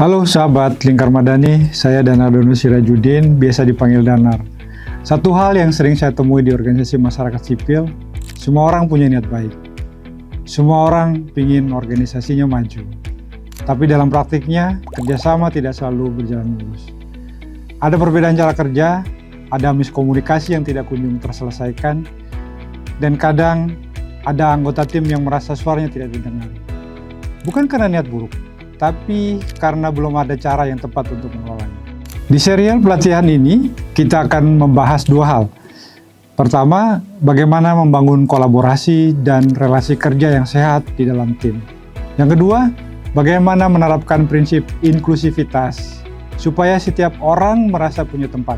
Halo sahabat Lingkar Madani, saya Danardono Sirajudin, biasa dipanggil Danar. Satu hal yang sering saya temui di organisasi masyarakat sipil, semua orang punya niat baik. Semua orang ingin organisasinya maju. Tapi dalam praktiknya, kerjasama tidak selalu berjalan mulus. Ada perbedaan cara kerja, ada miskomunikasi yang tidak kunjung terselesaikan, dan kadang ada anggota tim yang merasa suaranya tidak didengar. Bukan karena niat buruk, tapi karena belum ada cara yang tepat untuk mengelolanya. Di serial pelatihan ini, kita akan membahas dua hal. Pertama, bagaimana membangun kolaborasi dan relasi kerja yang sehat di dalam tim. Yang kedua, bagaimana menerapkan prinsip inklusivitas supaya setiap orang merasa punya tempat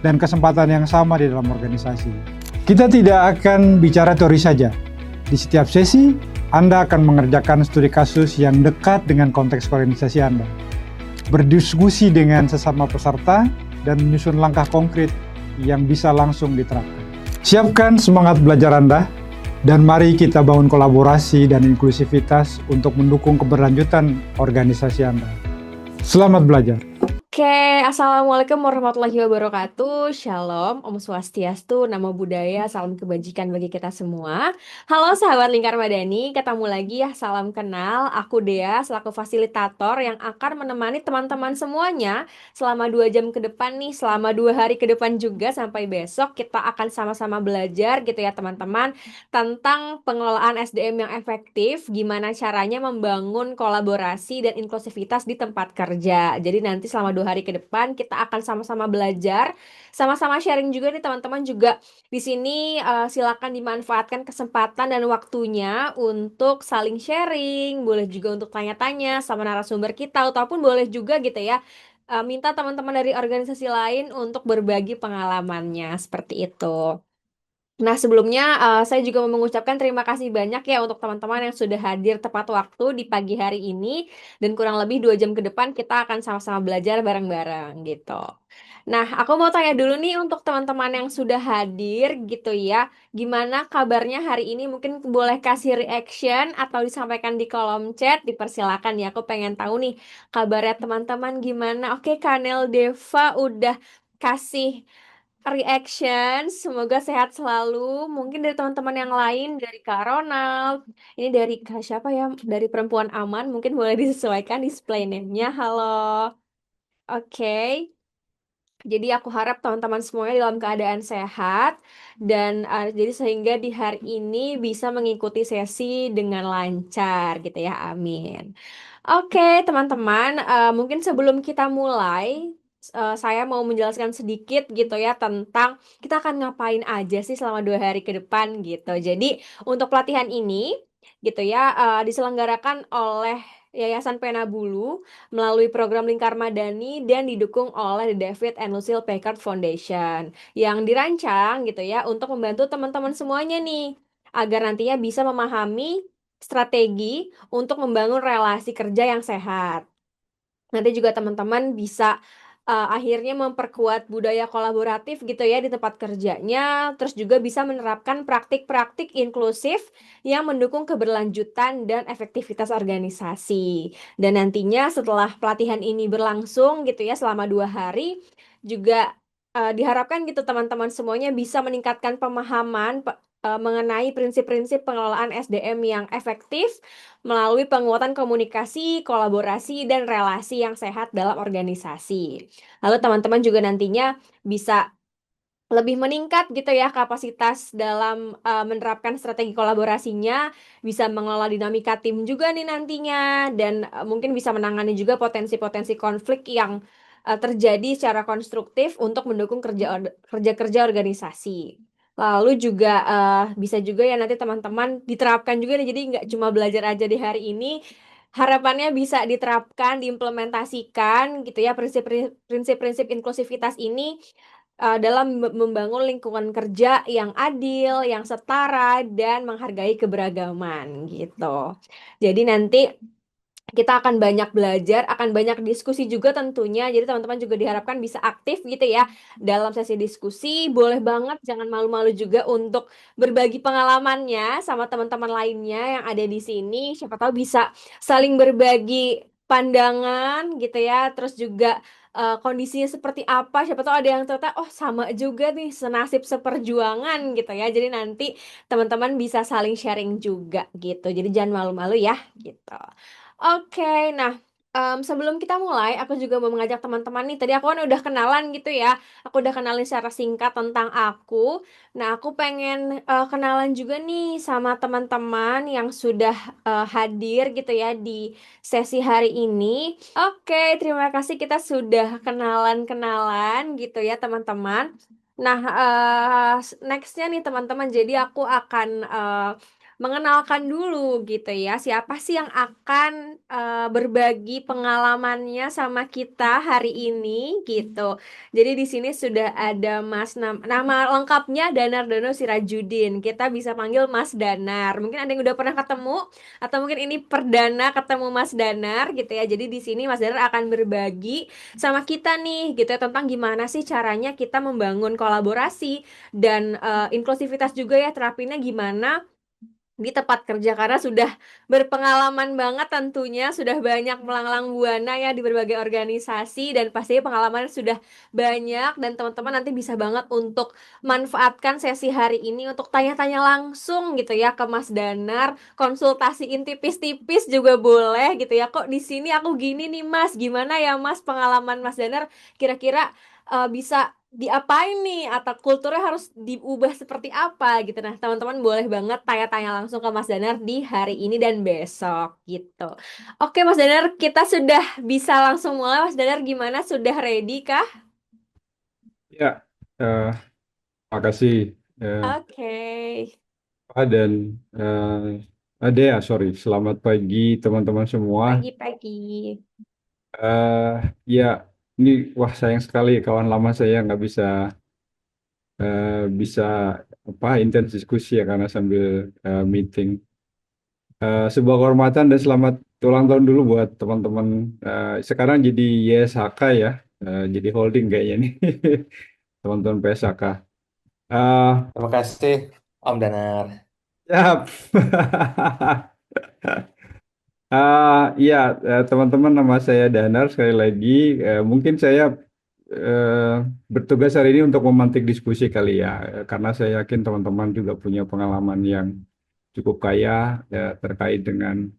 dan kesempatan yang sama di dalam organisasi. Kita tidak akan bicara teori saja. Di setiap sesi, Anda akan mengerjakan studi kasus yang dekat dengan konteks organisasi Anda, berdiskusi dengan sesama peserta, dan menyusun langkah konkret yang bisa langsung diterapkan. Siapkan semangat belajar Anda, dan mari kita bangun kolaborasi dan inklusivitas untuk mendukung keberlanjutan organisasi Anda. Selamat belajar! Oke, Assalamualaikum warahmatullahi wabarakatuh. Shalom, Om Swastiastu, Namo Buddhaya, salam kebajikan bagi kita semua. Halo sahabat Lingkar Madani, ketemu lagi ya, salam kenal. Aku Dea, selaku fasilitator yang akan menemani teman-teman semuanya selama 2 jam ke depan nih, selama 2 hari ke depan juga sampai besok. Kita akan sama-sama belajar gitu ya teman-teman, tentang pengelolaan SDM yang efektif, gimana caranya membangun kolaborasi dan inklusivitas di tempat kerja. Jadi nanti selama 2 hari ke depan kita akan sama-sama belajar, sama-sama sharing juga nih teman-teman juga di sini. Silakan dimanfaatkan kesempatan dan waktunya untuk saling sharing, boleh juga untuk tanya-tanya sama narasumber kita, ataupun boleh juga gitu ya minta teman-teman dari organisasi lain untuk berbagi pengalamannya seperti itu. Nah, sebelumnya saya juga mau mengucapkan terima kasih banyak ya untuk teman-teman yang sudah hadir tepat waktu di pagi hari ini, dan kurang lebih 2 jam ke depan kita akan sama-sama belajar bareng-bareng gitu. Nah, aku mau tanya dulu nih untuk teman-teman yang sudah hadir gitu ya, gimana kabarnya hari ini? Mungkin boleh kasih reaction atau disampaikan di kolom chat, dipersilakan ya. Aku pengen tahu nih kabarnya teman-teman gimana. Oke, Kanel Deva udah kasih reaction, semoga sehat selalu. Mungkin dari teman-teman yang lain, dari Kak Ronald, ini dari Kak siapa ya? Dari Perempuan Aman, mungkin boleh disesuaikan display name-nya. Halo. Oke. Jadi aku harap teman-teman semuanya dalam keadaan sehat dan jadi sehingga di hari ini bisa mengikuti sesi dengan lancar gitu ya. Amin. Oke, teman-teman, mungkin sebelum kita mulai, saya mau menjelaskan sedikit gitu ya tentang kita akan ngapain aja sih selama 2 hari ke depan gitu. Jadi untuk pelatihan ini gitu ya diselenggarakan oleh Yayasan Pena Bulu melalui program Lingkar Madani dan didukung oleh The David and Lucille Packard Foundation yang dirancang gitu ya untuk membantu teman-teman semuanya nih agar nantinya bisa memahami strategi untuk membangun relasi kerja yang sehat. Nanti juga teman-teman bisa akhirnya memperkuat budaya kolaboratif gitu ya di tempat kerjanya, terus juga bisa menerapkan praktik-praktik inklusif yang mendukung keberlanjutan dan efektivitas organisasi. Dan nantinya setelah pelatihan ini berlangsung gitu ya selama 2 hari, juga diharapkan gitu teman-teman semuanya bisa meningkatkan pemahaman mengenai prinsip-prinsip pengelolaan SDM yang efektif melalui penguatan komunikasi, kolaborasi, dan relasi yang sehat dalam organisasi. Lalu teman-teman juga nantinya bisa lebih meningkat gitu ya kapasitas dalam menerapkan strategi kolaborasinya, bisa mengelola dinamika tim juga nih nantinya, dan mungkin bisa menangani juga potensi-potensi konflik yang terjadi secara konstruktif untuk mendukung kerja-kerja organisasi. Lalu juga bisa juga ya nanti teman-teman diterapkan juga nih, jadi nggak cuma belajar aja di hari ini, harapannya bisa diterapkan, diimplementasikan gitu ya prinsip-prinsip inklusivitas ini dalam membangun lingkungan kerja yang adil, yang setara, dan menghargai keberagaman gitu. Jadi nanti kita akan banyak belajar, akan banyak diskusi juga tentunya. Jadi teman-teman juga diharapkan bisa aktif gitu ya dalam sesi diskusi. Boleh banget, jangan malu-malu juga untuk berbagi pengalamannya sama teman-teman lainnya yang ada di sini. Siapa tahu bisa saling berbagi pandangan gitu ya, terus juga kondisinya seperti apa. Siapa tahu ada yang ternyata oh sama juga nih senasib seperjuangan gitu ya. Jadi nanti teman-teman bisa saling sharing juga gitu. Jadi jangan malu-malu ya gitu. Oke, nah sebelum kita mulai, aku juga mau mengajak teman-teman nih. Tadi aku kan udah kenalan gitu ya. Aku udah kenalin secara singkat tentang aku. Nah, aku pengen kenalan juga nih sama teman-teman yang sudah hadir gitu ya di sesi hari ini. Oke, terima kasih kita sudah kenalan-kenalan gitu ya teman-teman. Nah, nextnya nih teman-teman, jadi aku akan mengenalkan dulu gitu ya, siapa sih yang akan berbagi pengalamannya sama kita hari ini gitu. Jadi di sini sudah ada nama lengkapnya Danar Dono Sirajudin. Kita bisa panggil Mas Danar. Mungkin ada yang udah pernah ketemu atau mungkin ini perdana ketemu Mas Danar gitu ya. Jadi di sini Mas Danar akan berbagi sama kita nih gitu ya tentang gimana sih caranya kita membangun kolaborasi dan inklusivitas juga ya, terapinya gimana di tempat kerja karena sudah berpengalaman banget tentunya, sudah banyak melanglang buana ya di berbagai organisasi dan pastinya pengalaman sudah banyak, dan teman-teman nanti bisa banget untuk manfaatkan sesi hari ini untuk tanya-tanya langsung gitu ya ke Mas Danar, konsultasiin tipis-tipis juga boleh gitu ya. Kok di sini aku gini nih Mas, gimana ya Mas pengalaman Mas Danar, kira-kira bisa diapain nih atau kulturnya harus diubah seperti apa gitu. Nah, teman-teman boleh banget tanya-tanya langsung ke Mas Danar di hari ini dan besok gitu. Oke, Mas Danar, kita sudah bisa langsung mulai. Mas Danar, gimana? Sudah ready kah? Ya, eh, makasih Oke. Pak dan Dea, sorry. Selamat pagi teman-teman semua. Pagi-pagi. eh ya, ini wah sayang sekali kawan lama saya nggak bisa bisa apa intens diskusi ya karena sambil meeting. Sebuah kehormatan dan selamat ulang tahun dulu buat teman-teman. Sekarang jadi YSHK ya, jadi holding kayaknya nih teman-teman PSHK. Eh, Terima kasih, Om Danar. Siap. Iya, teman-teman, nama saya Danar sekali lagi. Mungkin saya eh, bertugas hari ini untuk memantik diskusi kali ya, karena saya yakin teman-teman juga punya pengalaman yang cukup kaya terkait dengan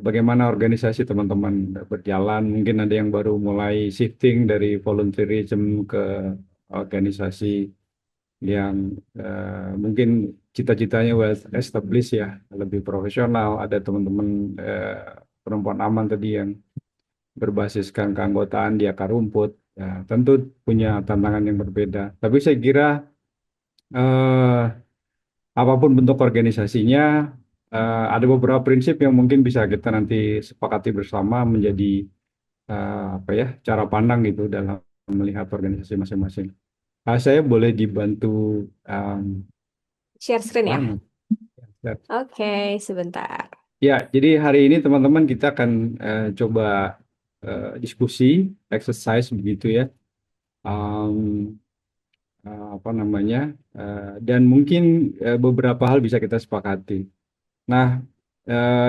bagaimana organisasi teman-teman berjalan. Mungkin ada yang baru mulai shifting dari volunteerism ke organisasi yang mungkin cita-citanya well established ya, lebih profesional. Ada teman-teman perempuan aman tadi yang berbasiskan keanggotaan di akar rumput. Ya, tentu punya tantangan yang berbeda. Tapi saya kira eh, apapun bentuk organisasinya, ada beberapa prinsip yang mungkin bisa kita nanti sepakati bersama menjadi apa ya, cara pandang gitu dalam melihat organisasi masing-masing. Saya boleh dibantu um, Share screen ya. mana? Ya, Oke, sebentar. ya, jadi hari ini teman-teman kita akan coba diskusi, exercise begitu ya. Um, apa namanya? Dan mungkin beberapa hal bisa kita sepakati. Nah,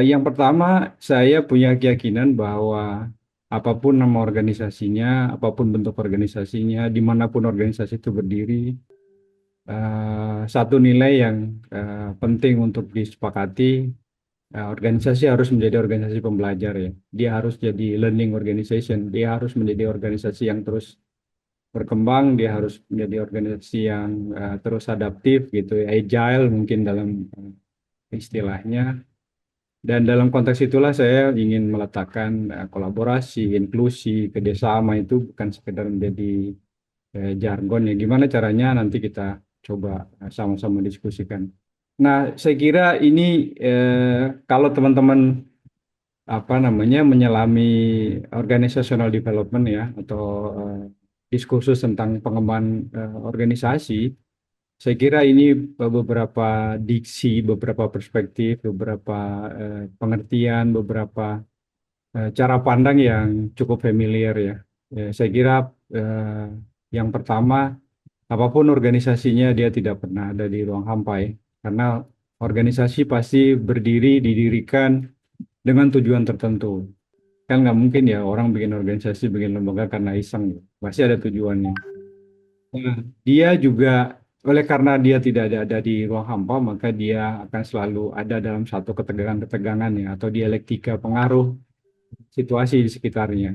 yang pertama saya punya keyakinan bahwa apapun nama organisasinya, apapun bentuk organisasinya, dimanapun organisasi itu berdiri, satu nilai yang penting untuk disepakati, organisasi harus menjadi organisasi pembelajar ya. Dia harus jadi learning organization. Dia harus menjadi organisasi yang terus berkembang. Dia harus menjadi organisasi yang terus adaptif gitu ya, agile mungkin dalam istilahnya. Dan dalam konteks itulah saya ingin meletakkan kolaborasi, inklusi, kerjasama itu bukan sekedar menjadi jargon ya. Gimana caranya nanti kita coba sama-sama diskusikan. Nah, saya kira ini kalau teman-teman apa namanya menyelami organizational development ya atau diskursus tentang pengembangan organisasi, saya kira ini beberapa diksi, beberapa perspektif, beberapa pengertian, beberapa cara pandang yang cukup familiar ya. Saya kira eh, yang pertama, apapun organisasinya dia tidak pernah ada di ruang hampa ya. Karena organisasi pasti berdiri, didirikan dengan tujuan tertentu. Kan nggak mungkin ya orang bikin organisasi, bikin lembaga karena iseng, gitu. Pasti ada tujuannya. Nah, dia juga oleh karena dia tidak ada di ruang hampa, maka dia akan selalu ada dalam satu ketegangan-ketegangan ya, atau dialektika pengaruh situasi di sekitarnya.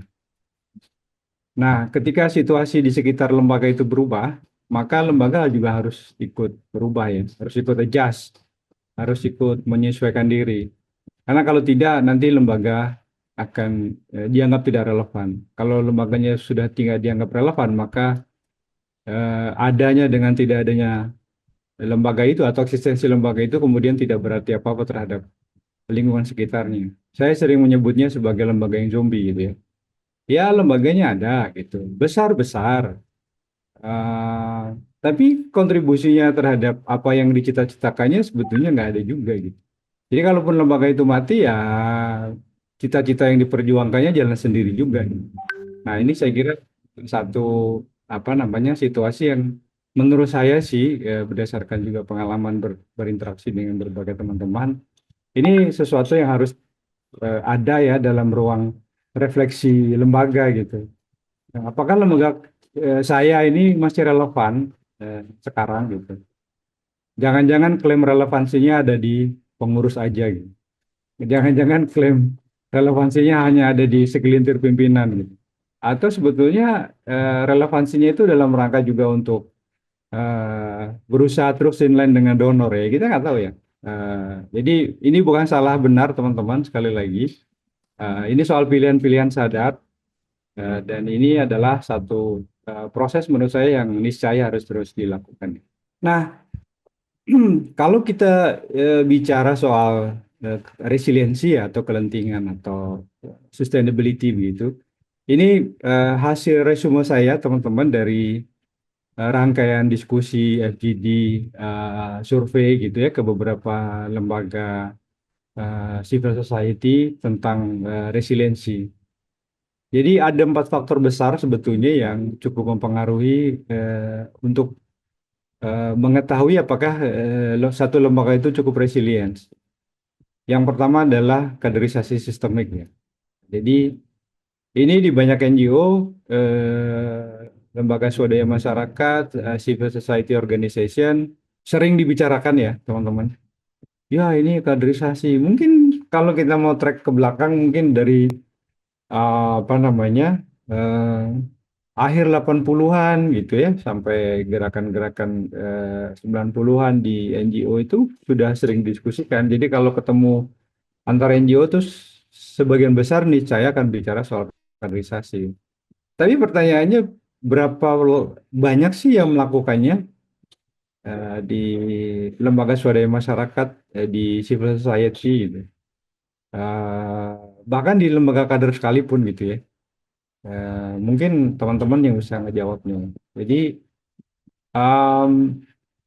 Nah, ketika situasi di sekitar lembaga itu berubah, maka lembaga juga harus ikut berubah ya, harus ikut adjust, harus ikut menyesuaikan diri. Karena kalau tidak, nanti lembaga akan dianggap tidak relevan. Kalau lembaganya sudah tidak dianggap relevan, maka adanya dengan tidak adanya lembaga itu atau eksistensi lembaga itu kemudian tidak berarti apa-apa terhadap lingkungan sekitarnya. Saya sering menyebutnya sebagai lembaga yang zombie gitu ya. Ya, lembaganya ada gitu, besar-besar. Tapi kontribusinya terhadap apa yang dicita-citakannya sebetulnya nggak ada juga gitu. Jadi kalaupun lembaga itu mati ya cita-cita yang diperjuangkannya jalan sendiri juga, gitu. Nah, ini saya kira satu apa namanya situasi yang menurut saya sih berdasarkan juga pengalaman berinteraksi dengan berbagai teman-teman, ini sesuatu yang harus ada ya dalam ruang refleksi lembaga gitu. Nah, apakah lembaga saya ini masih relevan sekarang gitu? Jangan-jangan klaim relevansinya ada di pengurus aja gitu. Jangan-jangan klaim relevansinya hanya ada di segelintir pimpinan gitu. Atau sebetulnya relevansinya itu dalam rangka juga untuk berusaha terus inline dengan donor ya. Kita nggak tahu ya. Jadi ini bukan salah benar teman-teman sekali lagi. Ini soal pilihan-pilihan sadar dan ini adalah satu proses menurut saya yang niscaya harus terus dilakukan. Nah, kalau kita bicara soal resiliensi atau kelentingan atau sustainability begitu, ini hasil resume saya teman-teman dari rangkaian diskusi FGD survei gitu ya ke beberapa lembaga civil society tentang resiliensi. Jadi ada 4 faktor besar sebetulnya yang cukup mempengaruhi untuk mengetahui apakah satu lembaga itu cukup resilient. Yang pertama adalah kaderisasi sistemik ya. Jadi ini di banyak NGO, lembaga swadaya masyarakat, civil society organization sering dibicarakan ya teman-teman. Ya ini kaderisasi. Mungkin kalau kita mau track ke belakang mungkin dari apa namanya eh, akhir 80-an gitu ya sampai gerakan-gerakan 90-an di NGO itu sudah sering diskusikan. Jadi kalau ketemu antar NGO tuh sebagian besar nih saya akan bicara soal kaderisasi. Tapi pertanyaannya berapa banyak sih yang melakukannya di lembaga swadaya masyarakat, di civil society gitu. Eh, Bahkan di lembaga kader sekalipun gitu ya. Mungkin teman-teman yang bisa ngejawabnya. Jadi em,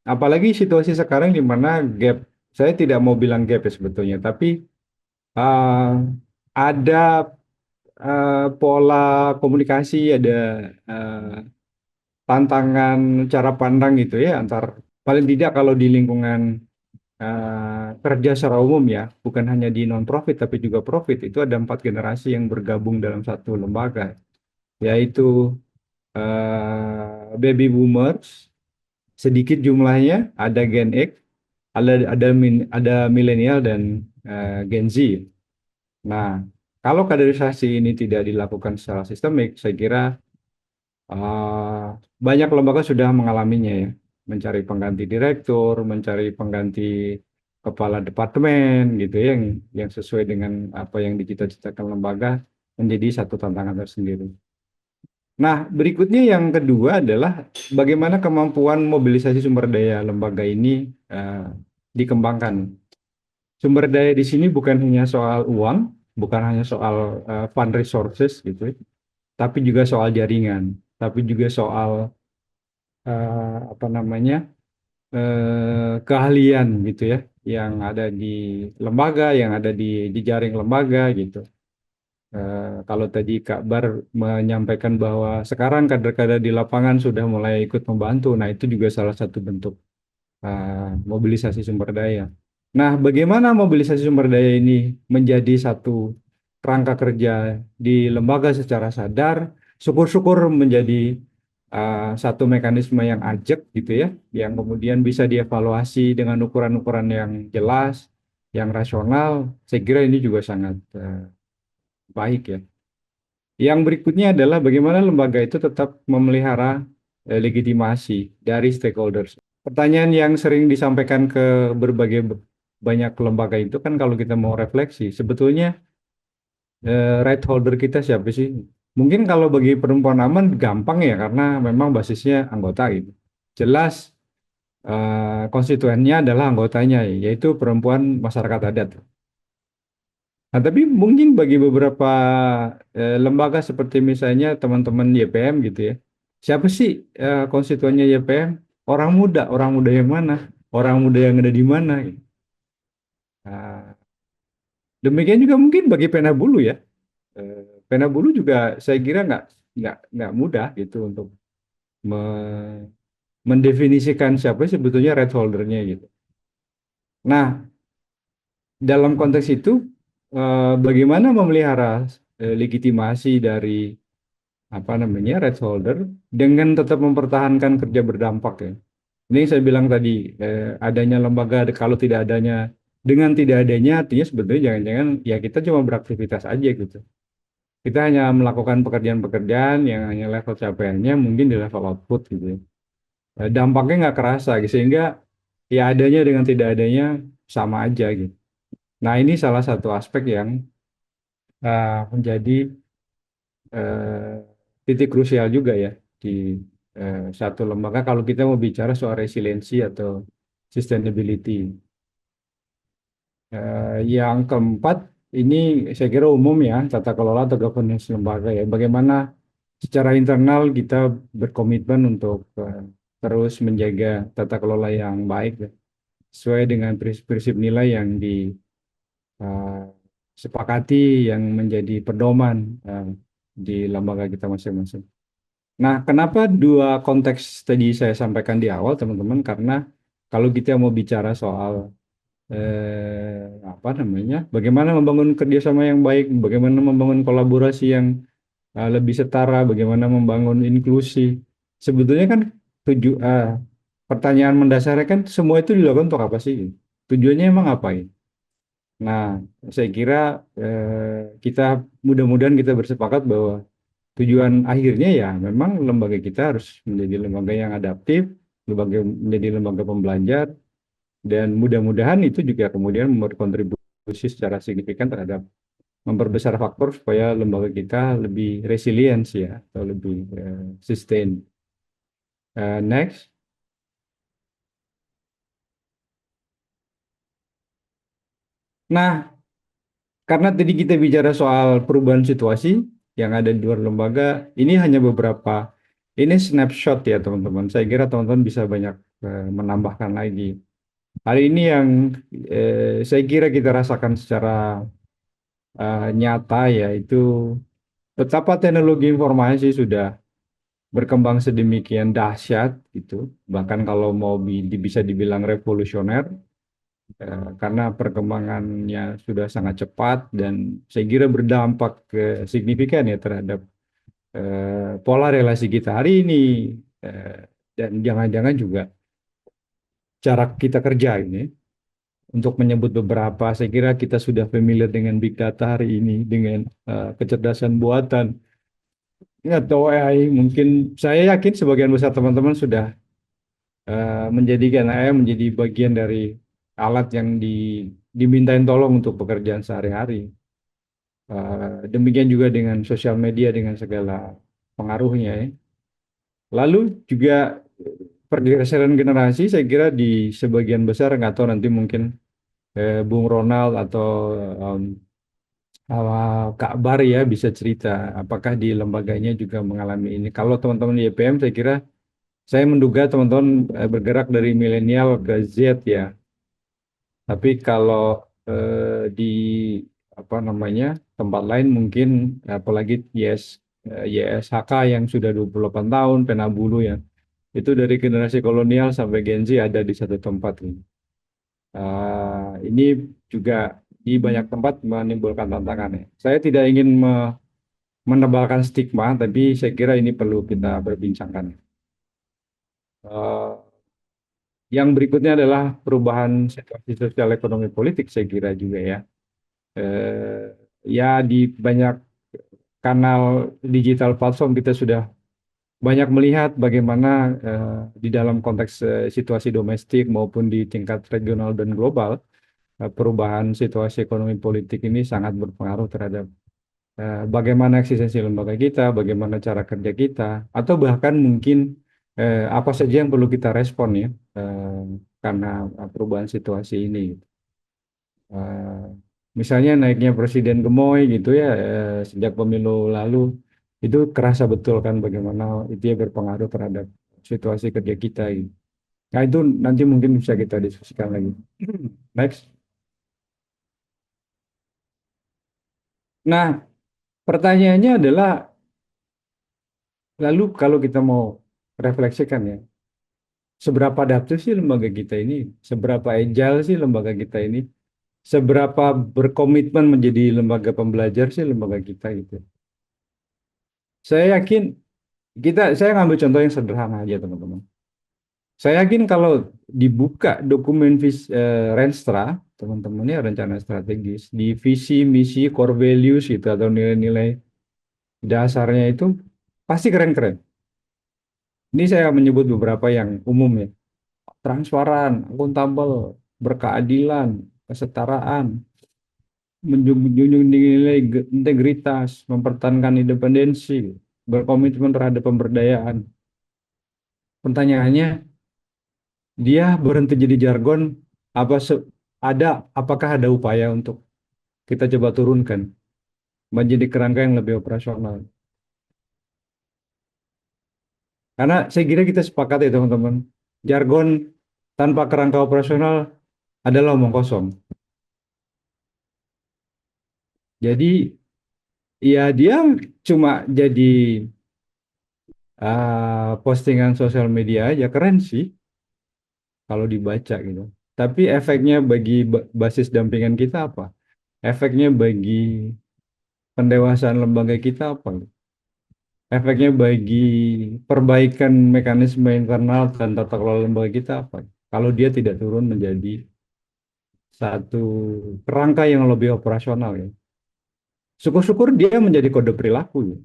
apalagi situasi sekarang di mana gap, saya tidak mau bilang gap ya sebetulnya, tapi eh, ada pola komunikasi, ada eh, tantangan cara pandang gitu ya antar paling tidak kalau di lingkungan kerja secara umum ya, bukan hanya di non profit tapi juga profit itu ada 4 generasi yang bergabung dalam satu lembaga, yaitu baby boomers sedikit jumlahnya, ada Gen X, ada milenial dan Gen Z. Nah, kalau kaderisasi ini tidak dilakukan secara sistemik, saya kira banyak lembaga sudah mengalaminya ya, mencari pengganti direktur, mencari pengganti kepala departemen gitu ya, yang sesuai dengan apa yang dicita-citakan lembaga menjadi satu tantangan tersendiri. Nah, berikutnya yang kedua adalah bagaimana kemampuan mobilisasi sumber daya lembaga ini dikembangkan. Sumber daya di sini bukan hanya soal uang, bukan hanya soal fund resources gitu ya, tapi juga soal jaringan, tapi juga soal apa namanya keahlian gitu ya, yang ada di lembaga, yang ada di jejaring lembaga gitu. Kalau tadi Kak Bar menyampaikan bahwa sekarang kader-kader di lapangan sudah mulai ikut membantu, nah itu juga salah satu bentuk mobilisasi sumber daya. Nah, bagaimana mobilisasi sumber daya ini menjadi satu kerangka kerja di lembaga secara sadar, syukur-syukur menjadi satu mekanisme yang ajak gitu ya, yang kemudian bisa dievaluasi dengan ukuran-ukuran yang jelas, yang rasional. Saya kira ini juga sangat baik ya. Yang berikutnya adalah bagaimana lembaga itu tetap memelihara legitimasi dari stakeholders. Pertanyaan yang sering disampaikan ke banyak lembaga itu kan kalau kita mau refleksi, sebetulnya right holder kita siapa sih? Mungkin kalau bagi perempuan aman gampang ya karena memang basisnya anggota gitu. Jelas konstituennya adalah anggotanya yaitu perempuan masyarakat adat. Nah, tapi mungkin bagi beberapa lembaga seperti misalnya teman-teman YPM gitu ya. Siapa sih konstituennya YPM? Orang muda yang mana? Orang muda yang ada di mana? Gitu. Nah, demikian juga mungkin bagi Pena Bulu ya. Pena Bulu juga saya kira nggak mudah gitu untuk me- mendefinisikan siapa sebetulnya right holdernya gitu. Nah, dalam konteks itu bagaimana memelihara legitimasi dari apa namanya right holder dengan tetap mempertahankan kerja berdampak ya. Ini yang saya bilang tadi adanya lembaga kalau tidak adanya dengan tidak adanya artinya sebetulnya jangan-jangan ya kita cuma beraktivitas aja gitu. Kita hanya melakukan pekerjaan-pekerjaan yang hanya level capaiannya mungkin di level output gitu ya. Dampaknya nggak kerasa gitu, sehingga ya adanya dengan tidak adanya sama aja gitu. Nah ini salah satu aspek yang menjadi eh, titik krusial juga ya di satu lembaga kalau kita mau bicara soal resiliensi atau sustainability. Yang keempat, ini saya kira umum ya, tata kelola atau governance lembaga ya. Bagaimana secara internal kita berkomitmen untuk terus menjaga tata kelola yang baik ya, sesuai dengan prinsip-prinsip nilai yang disepakati yang menjadi pedoman di lembaga kita masing-masing. Nah, kenapa dua konteks tadi saya sampaikan di awal, teman-teman? Karena kalau kita mau bicara soal apa namanya, bagaimana membangun kerjasama yang baik, bagaimana membangun kolaborasi yang lebih setara, bagaimana membangun inklusi. Sebetulnya kan pertanyaan mendasarnya kan semua itu dilakukan untuk apa sih? Tujuannya emang ngapain? Nah, saya kira kita mudah-mudahan kita bersepakat bahwa tujuan akhirnya ya memang lembaga kita harus menjadi lembaga yang adaptif, menjadi lembaga pembelajar, dan mudah-mudahan itu juga kemudian berkontribusi secara signifikan terhadap memperbesar faktor supaya lembaga kita lebih resilience ya, atau lebih sustain. Next. Nah, karena tadi kita bicara soal perubahan situasi yang ada di luar lembaga, ini hanya beberapa, ini snapshot ya teman-teman. Saya kira teman-teman bisa banyak menambahkan lagi. Hari ini yang saya kira kita rasakan secara nyata yaitu betapa teknologi informasi sudah berkembang sedemikian dahsyat gitu. Bahkan kalau mau bisa dibilang revolusioner karena perkembangannya sudah sangat cepat dan saya kira berdampak signifikan ya terhadap pola relasi kita hari ini eh, dan jangan-jangan juga cara kita kerja ini. Untuk menyebut beberapa, saya kira kita sudah familiar dengan big data hari ini, dengan kecerdasan buatan, atau AI. Mungkin saya yakin sebagian besar teman-teman sudah menjadikan AI menjadi bagian dari alat yang dimintain tolong untuk pekerjaan sehari-hari. Demikian juga dengan sosial media dengan segala pengaruhnya ya. Lalu juga pergeseran generasi, saya kira di sebagian besar nggak tahu nanti mungkin Bung Ronald atau um, Kak Bar ya bisa cerita apakah di lembaganya juga mengalami ini. Kalau teman-teman di YPM saya kira saya menduga teman-teman bergerak dari milenial ke Z ya. Tapi kalau di apa namanya tempat lain mungkin apalagi YSHK yang sudah 28 tahun Penabulu ya. Itu dari generasi kolonial sampai Gen Z ada di satu tempat ini. Ini juga di banyak tempat menimbulkan tantangan ya. Saya tidak ingin menebalkan stigma, tapi saya kira ini perlu kita berbincangkan. Eh, yang berikutnya adalah perubahan situasi sosial ekonomi politik, saya kira juga ya. Ya di banyak kanal digital platform kita sudah banyak melihat bagaimana di dalam konteks situasi domestik maupun di tingkat regional dan global, perubahan situasi ekonomi politik ini sangat berpengaruh terhadap bagaimana eksistensi lembaga kita, bagaimana cara kerja kita, atau bahkan mungkin apa saja yang perlu kita respon ya karena perubahan situasi ini. Eh, Misalnya naiknya Presiden Gemoy gitu ya sejak pemilu lalu itu kerasa betul kan bagaimana itu ya berpengaruh terhadap situasi kerja kita gitu. Nah itu nanti mungkin bisa kita diskusikan lagi. Next. Nah pertanyaannya adalah lalu kalau kita mau refleksikan ya seberapa adaptif sih lembaga kita ini, seberapa agile sih lembaga kita ini, seberapa berkomitmen menjadi lembaga pembelajar sih lembaga kita gitu. Saya yakin saya ngambil contoh yang sederhana aja teman-teman. Saya yakin kalau dibuka dokumen Renstra, teman-teman ya rencana strategis di visi, misi, core values gitu atau nilai-nilai dasarnya itu pasti keren-keren. Ini saya menyebut beberapa yang umum ya. Transparan, akuntabel, berkeadilan, kesetaraan, menjunjung nilai integritas, mempertahankan independensi, berkomitmen terhadap pemberdayaan. Pertanyaannya, dia berhenti jadi jargon, apakah ada upaya untuk kita coba turunkan menjadi kerangka yang lebih operasional? Karena saya kira kita sepakat ya teman-teman, jargon tanpa kerangka operasional adalah omong kosong. Jadi ya dia cuma jadi postingan sosial media aja keren sih kalau dibaca gitu. Tapi efeknya bagi basis dampingan kita apa? Efeknya bagi pendewasaan lembaga kita apa? Efeknya bagi perbaikan mekanisme internal dan tata kelola lembaga kita apa? Kalau dia tidak turun menjadi satu kerangka yang lebih operasional ya. Syukur-syukur dia menjadi kode perilaku ya.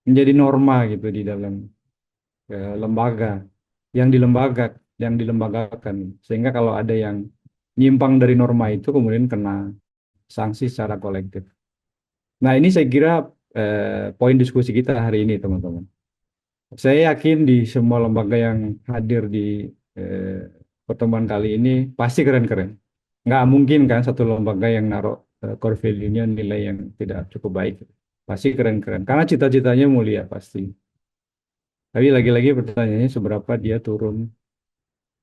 Menjadi norma gitu di dalam lembaga yang dilembagakan sehingga kalau ada yang nyimpang dari norma itu kemudian kena sanksi secara kolektif. Nah, ini saya kira poin diskusi kita hari ini, teman-teman. Saya yakin di semua lembaga yang hadir di eh, pertemuan kali ini pasti keren-keren. Nggak mungkin kan satu lembaga yang naruh core value-nya nilai yang tidak cukup baik. Pasti keren-keren. Karena cita-citanya mulia pasti. Tapi lagi-lagi pertanyaannya seberapa dia turun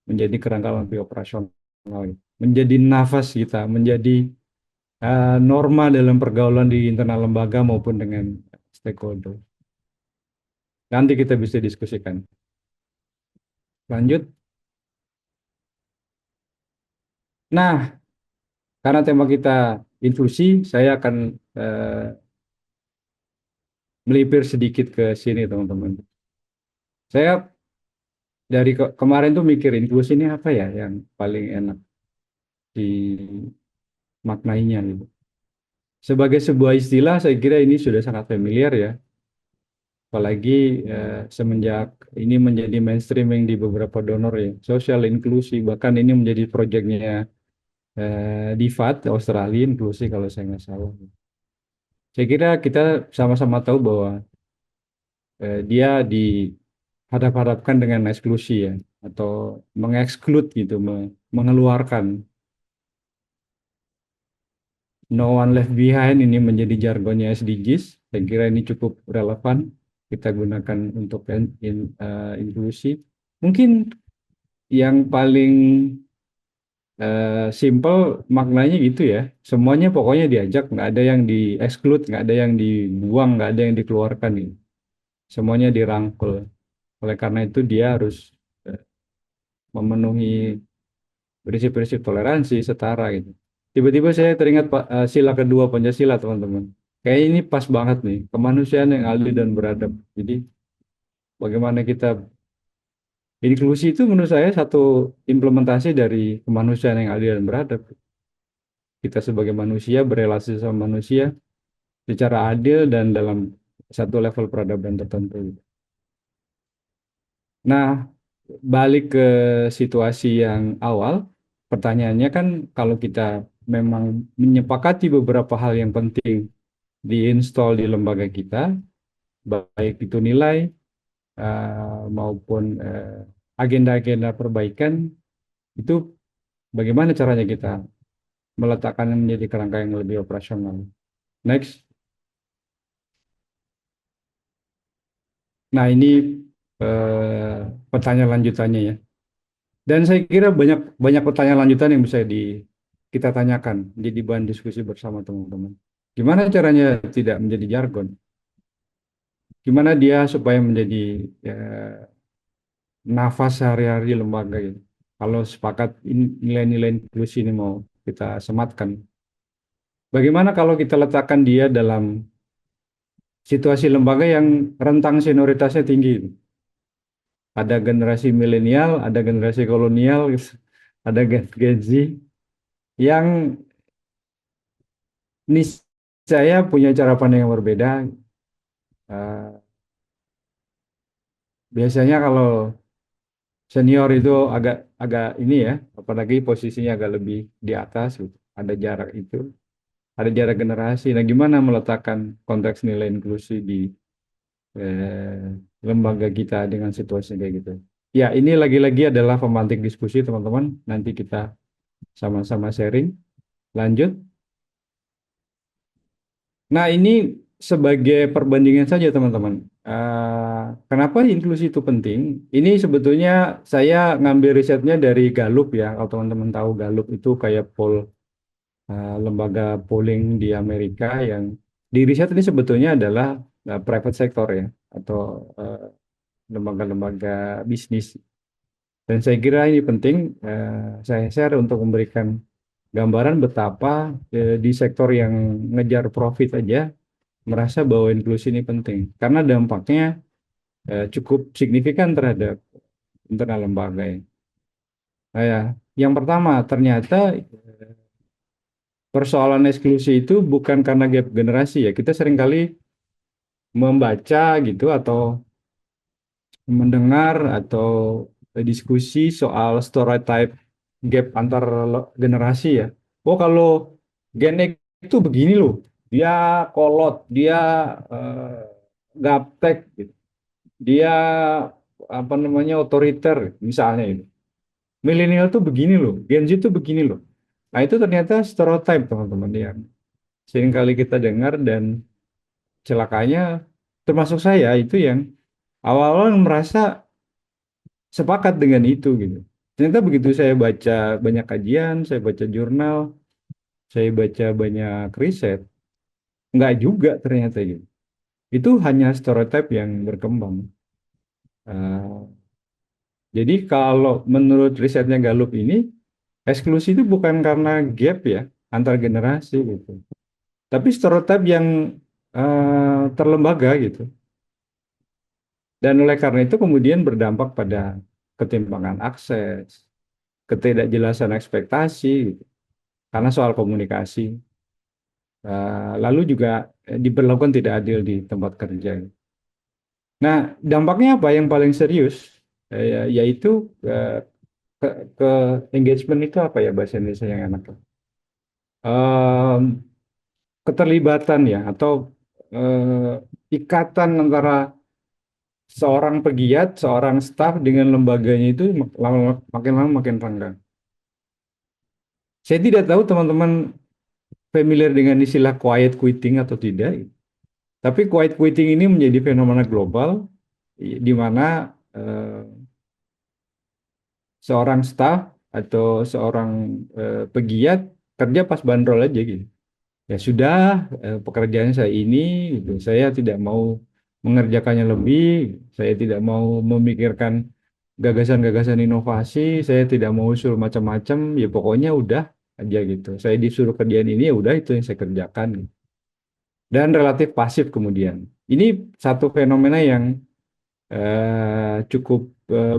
menjadi kerangka lebih operasional, menjadi nafas kita, menjadi norma dalam pergaulan di internal lembaga maupun dengan stakeholder. Nanti kita bisa diskusikan. Lanjut. Nah, karena tema kita inklusi, saya akan melipir sedikit ke sini, teman-teman. Saya dari kemarin tuh mikir inklusi ini apa ya yang paling enak dimaknainya gitu. Sebagai sebuah istilah, saya kira ini sudah sangat familiar ya. Apalagi semenjak ini menjadi mainstreaming di beberapa donor ya, sosial inklusi, bahkan ini menjadi proyeknya DFAT, Australia inklusi kalau saya nggak salah. Saya kira kita sama-sama tahu bahwa dia dihadap-hadapkan dengan eksklusi ya, atau mengeksklud gitu, mengeluarkan. No one left behind ini menjadi jargonnya SDGs. Saya kira ini cukup relevan kita gunakan untuk inklusi. Mungkin yang paling simple maknanya gitu ya. Semuanya pokoknya diajak, nggak ada yang di-exclude, nggak ada yang dibuang, nggak ada yang dikeluarkan gitu. Semuanya dirangkul. Oleh karena itu dia harus memenuhi prinsip-prinsip toleransi, setara gitu. Tiba-tiba saya teringat sila kedua Pancasila, teman-teman. Kayak ini pas banget nih, kemanusiaan yang adil dan beradab. Jadi bagaimana kita inklusi itu menurut saya satu implementasi dari kemanusiaan yang adil dan beradab. Kita sebagai manusia berelasi sama manusia secara adil dan dalam satu level peradaban tertentu. Nah, balik ke situasi yang awal, pertanyaannya kan kalau kita memang menyepakati beberapa hal yang penting diinstal di lembaga kita, baik itu nilai maupun agenda-agenda perbaikan, itu bagaimana caranya kita meletakkannya menjadi kerangka yang lebih operasional. Next. Nah, ini pertanyaan lanjutannya ya. Dan saya kira banyak banyak pertanyaan lanjutan yang bisa kita tanyakan, jadi bahan diskusi bersama teman-teman. Gimana caranya tidak menjadi jargon? Gimana dia supaya menjadi nafas sehari-hari lembaga gitu. Kalau sepakat nilai-nilai inklusi ini mau kita sematkan. Bagaimana kalau kita letakkan dia dalam situasi lembaga yang rentang senioritasnya tinggi? Ada generasi milenial, ada generasi kolonial, ada Gen Z yang saya punya cara pandang yang berbeda. Biasanya kalau senior itu agak ini ya, apalagi posisinya agak lebih di atas, gitu. Ada jarak itu, ada jarak generasi. Nah, gimana meletakkan konteks nilai inklusi di lembaga kita dengan situasi kayak gitu? Ya, ini lagi-lagi adalah pemantik diskusi, teman-teman. Nanti kita sama-sama sharing. Lanjut. Nah, ini sebagai perbandingan saja, teman-teman. Kenapa inklusi itu penting? Ini sebetulnya saya ngambil risetnya dari Gallup ya. Kalau teman-teman tahu Gallup itu kayak lembaga polling di Amerika yang di riset ini sebetulnya adalah private sector ya, atau lembaga-lembaga bisnis. Dan saya kira ini penting saya share untuk memberikan gambaran betapa di sektor yang ngejar profit aja merasa bahwa inklusi ini penting karena dampaknya cukup signifikan terhadap internal lembaga. Nah, ya, yang pertama ternyata persoalan eksklusi itu bukan karena gap generasi ya. Kita seringkali membaca gitu atau mendengar atau diskusi soal stereotype gap antar generasi ya. Oh, kalau Gen X itu begini loh, dia kolot, dia gaptek, gitu. Dia apa namanya otoriter misalnya itu. Milenial tuh begini loh, Gen Z tuh begini loh. Nah, itu ternyata stereotype teman-teman yang seringkali kita dengar dan celakanya termasuk saya itu yang awal-awal merasa sepakat dengan itu gitu. Ternyata begitu saya baca banyak kajian, saya baca jurnal, saya baca banyak riset, enggak juga ternyata gitu. Itu hanya stereotype yang berkembang. Jadi kalau menurut risetnya Gallup ini, eksklusi itu bukan karena gap ya antar generasi gitu, tapi stereotype yang terlembaga gitu. Dan oleh karena itu kemudian berdampak pada ketimpangan akses, ketidakjelasan ekspektasi, gitu. Karena soal komunikasi. Lalu juga diberlakukan tidak adil di tempat kerja. Nah, dampaknya apa yang paling serius? Yaitu ke engagement itu apa ya bahasa Indonesia yang enak? Keterlibatan ya, atau ikatan antara seorang pegiat, seorang staf dengan lembaganya itu makin lama makin renggang. Saya tidak tahu teman-teman familiar dengan istilah quiet quitting atau tidak. Tapi quiet quitting ini menjadi fenomena global di mana seorang staf atau seorang pegiat kerja pas bandrol aja gitu. Ya sudah, pekerjaan saya ini, gitu. Saya tidak mau mengerjakannya lebih, saya tidak mau memikirkan gagasan-gagasan inovasi, saya tidak mau usul macam-macam, ya pokoknya udah aja gitu. Saya disuruh kerjain ini ya udah itu yang saya kerjakan dan relatif pasif kemudian. Ini satu fenomena yang cukup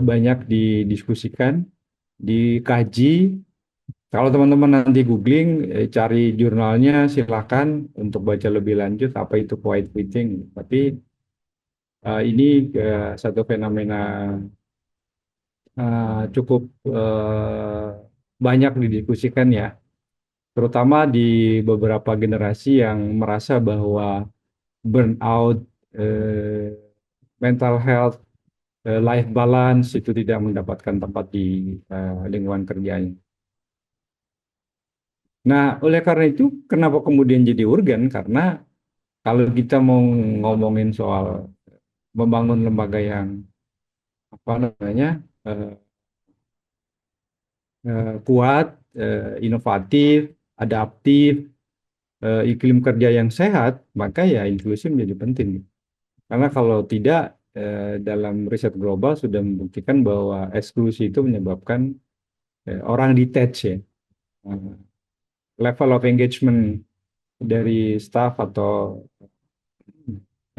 banyak didiskusikan, dikaji. Kalau teman-teman nanti googling, cari jurnalnya, silakan untuk baca lebih lanjut apa itu quiet quitting. Tapi ini satu fenomena cukup banyak didiskusikan ya, terutama di beberapa generasi yang merasa bahwa burnout, eh, mental health, life balance itu tidak mendapatkan tempat di lingkungan kerjanya. Nah, oleh karena itu, kenapa kemudian jadi urgen? Karena kalau kita mau ngomongin soal membangun lembaga yang apa namanya eh, kuat, inovatif, adaptif, iklim kerja yang sehat, maka ya inklusi menjadi penting. Karena kalau tidak, dalam riset global sudah membuktikan bahwa eksklusi itu menyebabkan orang detach ya. Eh, Level of engagement dari staff atau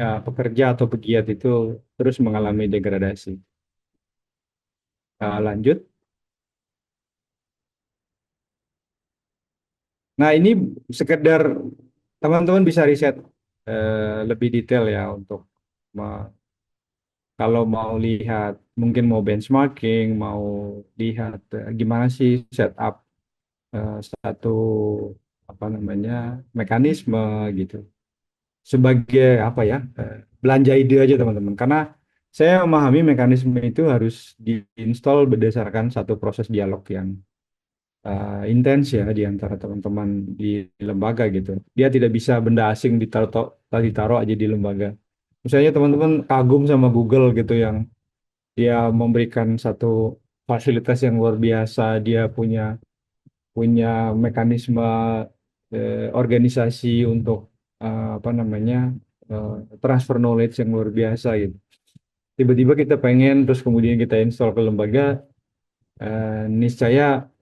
pekerja atau pegiat itu terus mengalami degradasi. Lanjut. Nah, ini sekedar teman-teman bisa riset lebih detail ya untuk kalau mau lihat, mungkin mau benchmarking, mau lihat gimana sih setup satu apa namanya mekanisme gitu. Sebagai apa ya, belanja ide aja teman-teman. Karena saya memahami mekanisme itu harus diinstal berdasarkan satu proses dialog yang intens ya di antara teman-teman di lembaga gitu. Dia tidak bisa benda asing ditaruh aja di lembaga. Misalnya teman-teman kagum sama Google gitu yang dia memberikan satu fasilitas yang luar biasa, dia punya punya mekanisme organisasi untuk apa namanya eh, transfer knowledge yang luar biasa gitu. Tiba-tiba kita pengen terus kemudian kita install ke lembaga, niscaya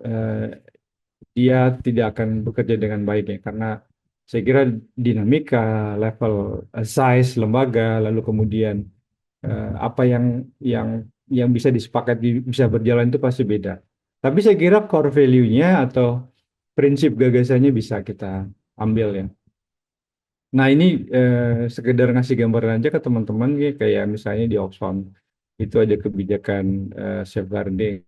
dia tidak akan bekerja dengan baik ya karena saya kira dinamika level size lembaga lalu kemudian apa yang yang bisa disepakati bisa berjalan itu pasti beda. Tapi saya kira core value-nya atau prinsip gagasannya bisa kita ambil ya. Nah ini sekedar ngasih gambaran aja ke teman-teman ya, kayak misalnya di Oxfam itu ada kebijakan safeguarding.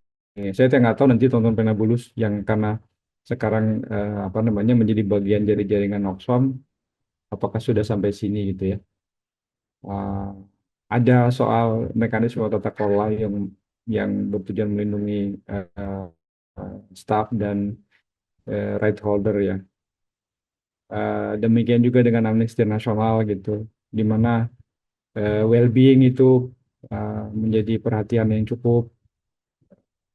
Saya nggak tahu nanti teman-teman Penabulus yang karena sekarang apa namanya menjadi bagian dari jaringan Oxfam, apakah sudah sampai sini gitu ya. Uh, ada soal mekanisme tata kelola yang bertujuan melindungi staff dan right holder ya. Demikian juga dengan Amnesty Nasional gitu, di mana well-being itu menjadi perhatian yang cukup.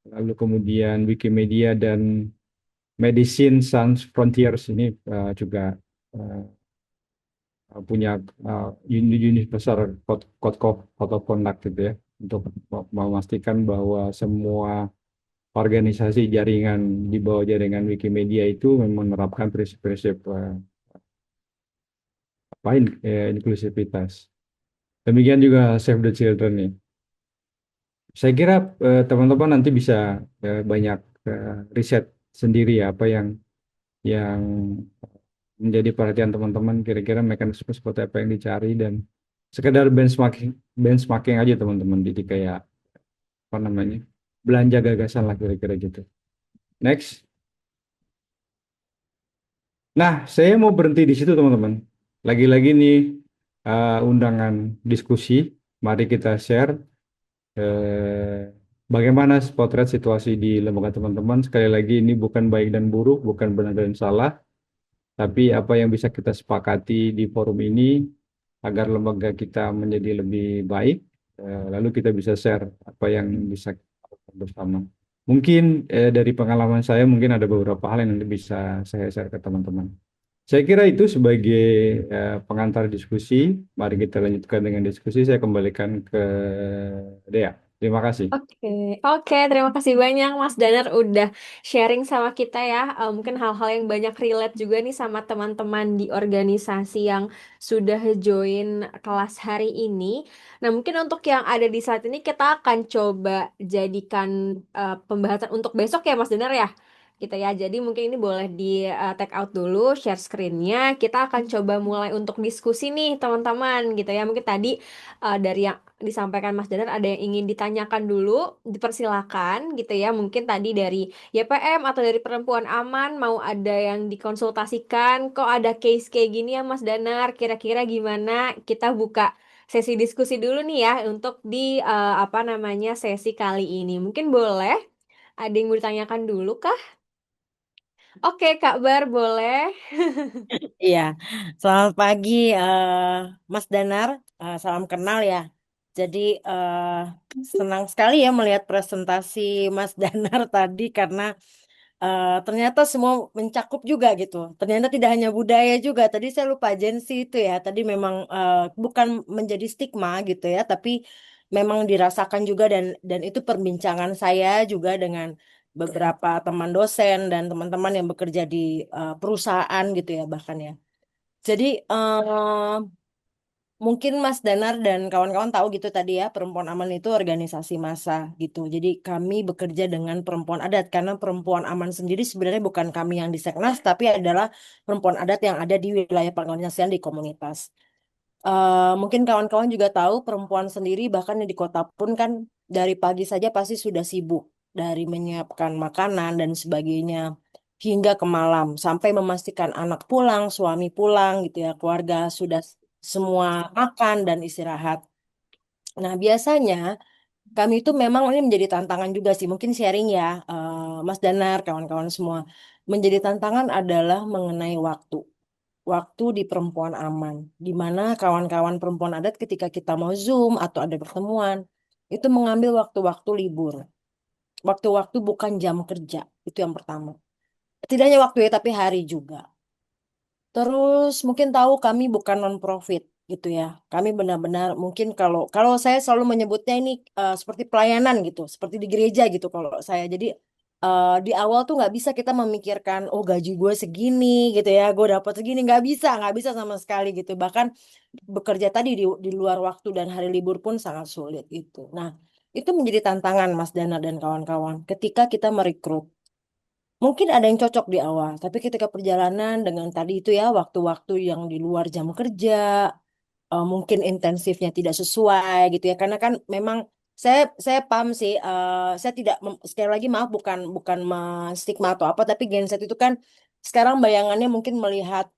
Lalu kemudian Wikimedia dan Medicine Sans Frontiers ini juga uh, punya unit besar code of conduct gitu ya, untuk memastikan bahwa semua organisasi jaringan di bawah jaringan Wikimedia itu memang menerapkan prinsip-prinsip inklusivitas. Demikian juga Save the Children nih. Saya kira teman-teman nanti bisa banyak riset sendiri ya apa yang menjadi perhatian teman-teman, kira-kira mekanisme seperti apa yang dicari dan sekedar benchmarking aja teman-teman. Jadi kayak apa namanya belanja gagasan lah kira-kira gitu. Next. Nah, saya mau berhenti di situ teman-teman. Lagi-lagi nih undangan diskusi. Mari kita share bagaimana potret situasi di lembaga teman-teman. Sekali lagi ini bukan baik dan buruk, bukan benar dan salah, tapi apa yang bisa kita sepakati di forum ini agar lembaga kita menjadi lebih baik, lalu kita bisa share apa yang bisa kita lakukan bersama. Mungkin dari pengalaman saya mungkin ada beberapa hal yang nanti bisa saya share ke teman-teman. Saya kira itu sebagai pengantar diskusi. Mari kita lanjutkan dengan diskusi. Saya kembalikan ke Dea. Terima kasih. Oke, oke, terima kasih banyak Mas Danar udah sharing sama kita ya. Mungkin hal-hal yang banyak relate juga nih sama teman-teman di organisasi yang sudah join kelas hari ini. Nah, mungkin untuk yang ada di saat ini kita akan coba jadikan pembahasan untuk besok ya Mas Danar ya. Gitu ya. Jadi mungkin ini boleh di take out dulu, share screen-nya. Kita akan coba mulai untuk diskusi nih teman-teman gitu ya. Mungkin tadi dari yang disampaikan Mas Danar ada yang ingin ditanyakan dulu, dipersilakan gitu ya. Mungkin tadi dari YPM atau dari Perempuan Aman mau ada yang dikonsultasikan. Kok ada case kayak gini ya Mas Danar? Kira-kira gimana? Kita buka sesi diskusi dulu nih ya untuk di apa namanya sesi kali ini. Mungkin boleh ada yang mau ditanyakan dulu kah? Oke, Kak Bar boleh. Iya, selamat pagi Mas Danar. Salam kenal ya. Jadi senang sekali ya melihat presentasi Mas Danar tadi karena ternyata semua mencakup juga gitu. Ternyata tidak hanya budaya juga. Tadi saya lupa agensi itu ya. Tadi memang bukan menjadi stigma gitu ya, tapi memang dirasakan juga dan itu perbincangan saya juga dengan beberapa teman dosen dan teman-teman yang bekerja di perusahaan gitu ya bahkan ya. Jadi mungkin Mas Danar dan kawan-kawan tahu gitu tadi ya, Perempuan Aman itu organisasi massa gitu. Jadi kami bekerja dengan perempuan adat karena Perempuan Aman sendiri sebenarnya bukan kami yang di Seknas, tapi adalah perempuan adat yang ada di wilayah pengorganisasian di komunitas. Mungkin kawan-kawan juga tahu perempuan sendiri bahkan di kota pun kan dari pagi saja pasti sudah sibuk dari menyiapkan makanan dan sebagainya hingga ke malam sampai memastikan anak pulang, suami pulang gitu ya, keluarga sudah semua makan dan istirahat. Nah, biasanya kami itu memang ini menjadi tantangan juga sih, mungkin sharing ya, Mas Danar, kawan-kawan semua. Menjadi tantangan adalah mengenai waktu waktu di Perempuan Aman, di mana kawan-kawan perempuan adat ketika kita mau Zoom atau ada pertemuan, itu mengambil waktu-waktu libur. Waktu-waktu bukan jam kerja, itu yang pertama. Tidak hanya waktu ya, tapi hari juga. Terus mungkin tahu kami bukan non-profit gitu ya. Kami benar-benar mungkin kalau kalau saya selalu menyebutnya ini seperti pelayanan gitu, seperti di gereja gitu kalau saya. Jadi di awal tuh nggak bisa kita memikirkan oh gaji gue segini gitu ya, gue dapat segini nggak bisa sama sekali gitu. Bahkan bekerja tadi di luar waktu dan hari libur pun sangat sulit itu. Nah itu menjadi tantangan Mas Dana dan kawan-kawan ketika kita merekrut. Mungkin ada yang cocok di awal, tapi ketika perjalanan dengan tadi itu ya waktu-waktu yang di luar jam kerja, mungkin intensifnya tidak sesuai gitu ya. Karena kan memang saya paham sih, saya tidak sekali lagi maaf bukan stigma atau apa, tapi Gen Z itu kan sekarang bayangannya mungkin melihat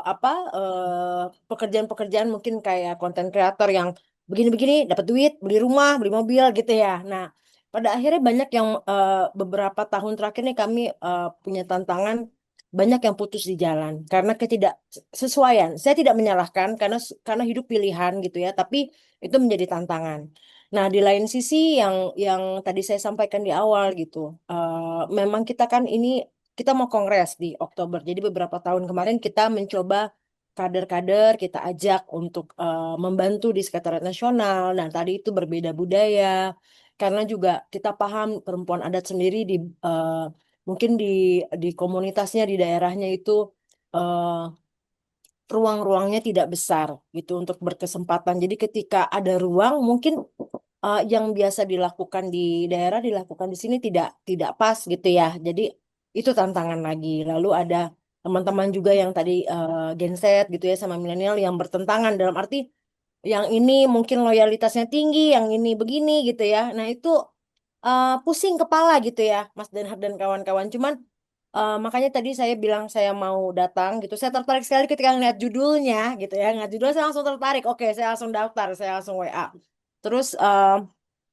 apa pekerjaan-pekerjaan mungkin kayak konten kreator yang begini-begini dapat duit, beli rumah, beli mobil gitu ya. Nah, pada akhirnya banyak yang beberapa tahun terakhir nih kami punya tantangan banyak yang putus di jalan karena ketidaksesuaian. Saya tidak menyalahkan karena hidup pilihan gitu ya, tapi itu menjadi tantangan. Nah, di lain sisi yang tadi saya sampaikan di awal gitu, memang kita kan ini kita mau kongres di Oktober. Jadi beberapa tahun kemarin kita mencoba kader-kader kita ajak untuk membantu di sekretariat nasional. Nah, tadi itu berbeda budaya karena juga kita paham perempuan adat sendiri eh, mungkin di komunitasnya di daerahnya itu eh, ruang-ruangnya tidak besar gitu untuk berkesempatan. Jadi ketika ada ruang mungkin yang biasa dilakukan di daerah dilakukan di sini tidak pas gitu ya. Jadi itu tantangan lagi. Lalu ada teman-teman juga yang tadi Gen Z gitu ya sama milenial yang bertentangan dalam arti yang ini mungkin loyalitasnya tinggi, yang ini begini gitu ya. Nah, itu pusing kepala gitu ya, Mas Denhard dan kawan-kawan. Cuman makanya tadi saya bilang saya mau datang gitu. Saya tertarik sekali ketika ngeliat judulnya gitu ya. Ngeliat judul saya langsung tertarik. Oke, saya langsung daftar, saya langsung WA. Terus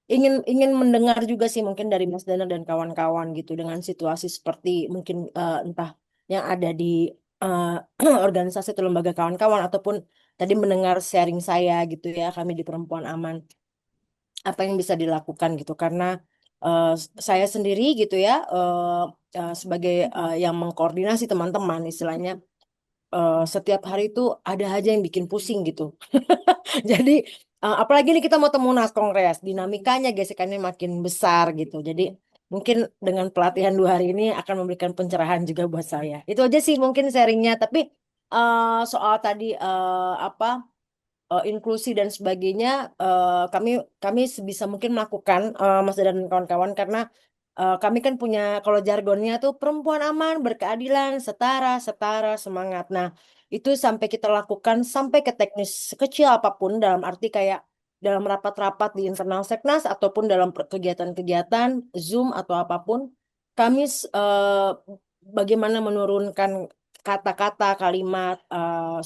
ingin ingin mendengar juga sih mungkin dari Mas Dana dan kawan-kawan gitu dengan situasi seperti mungkin entah yang ada di eh, organisasi atau lembaga kawan-kawan ataupun tadi mendengar sharing saya gitu ya kami di Perempuan Aman apa yang bisa dilakukan gitu karena saya sendiri gitu ya sebagai yang mengkoordinasi teman-teman istilahnya setiap hari itu ada aja yang bikin pusing gitu. Jadi apalagi nih kita mau Munas Kongres, dinamikanya gesekannya makin besar gitu. Jadi mungkin dengan pelatihan 2 hari ini akan memberikan pencerahan juga buat saya. Itu aja sih mungkin sharingnya. Tapi soal tadi inklusi dan sebagainya, kami sebisa mungkin melakukan, Mas dan kawan-kawan, karena kami kan punya, kalau jargonnya tuh perempuan aman, berkeadilan, setara, setara, semangat. Nah, itu sampai kita lakukan sampai ke teknis sekecil apapun, dalam arti kayak dalam rapat-rapat di internal Seknas ataupun dalam kegiatan-kegiatan Zoom atau apapun, kami bagaimana menurunkan kata-kata, kalimat,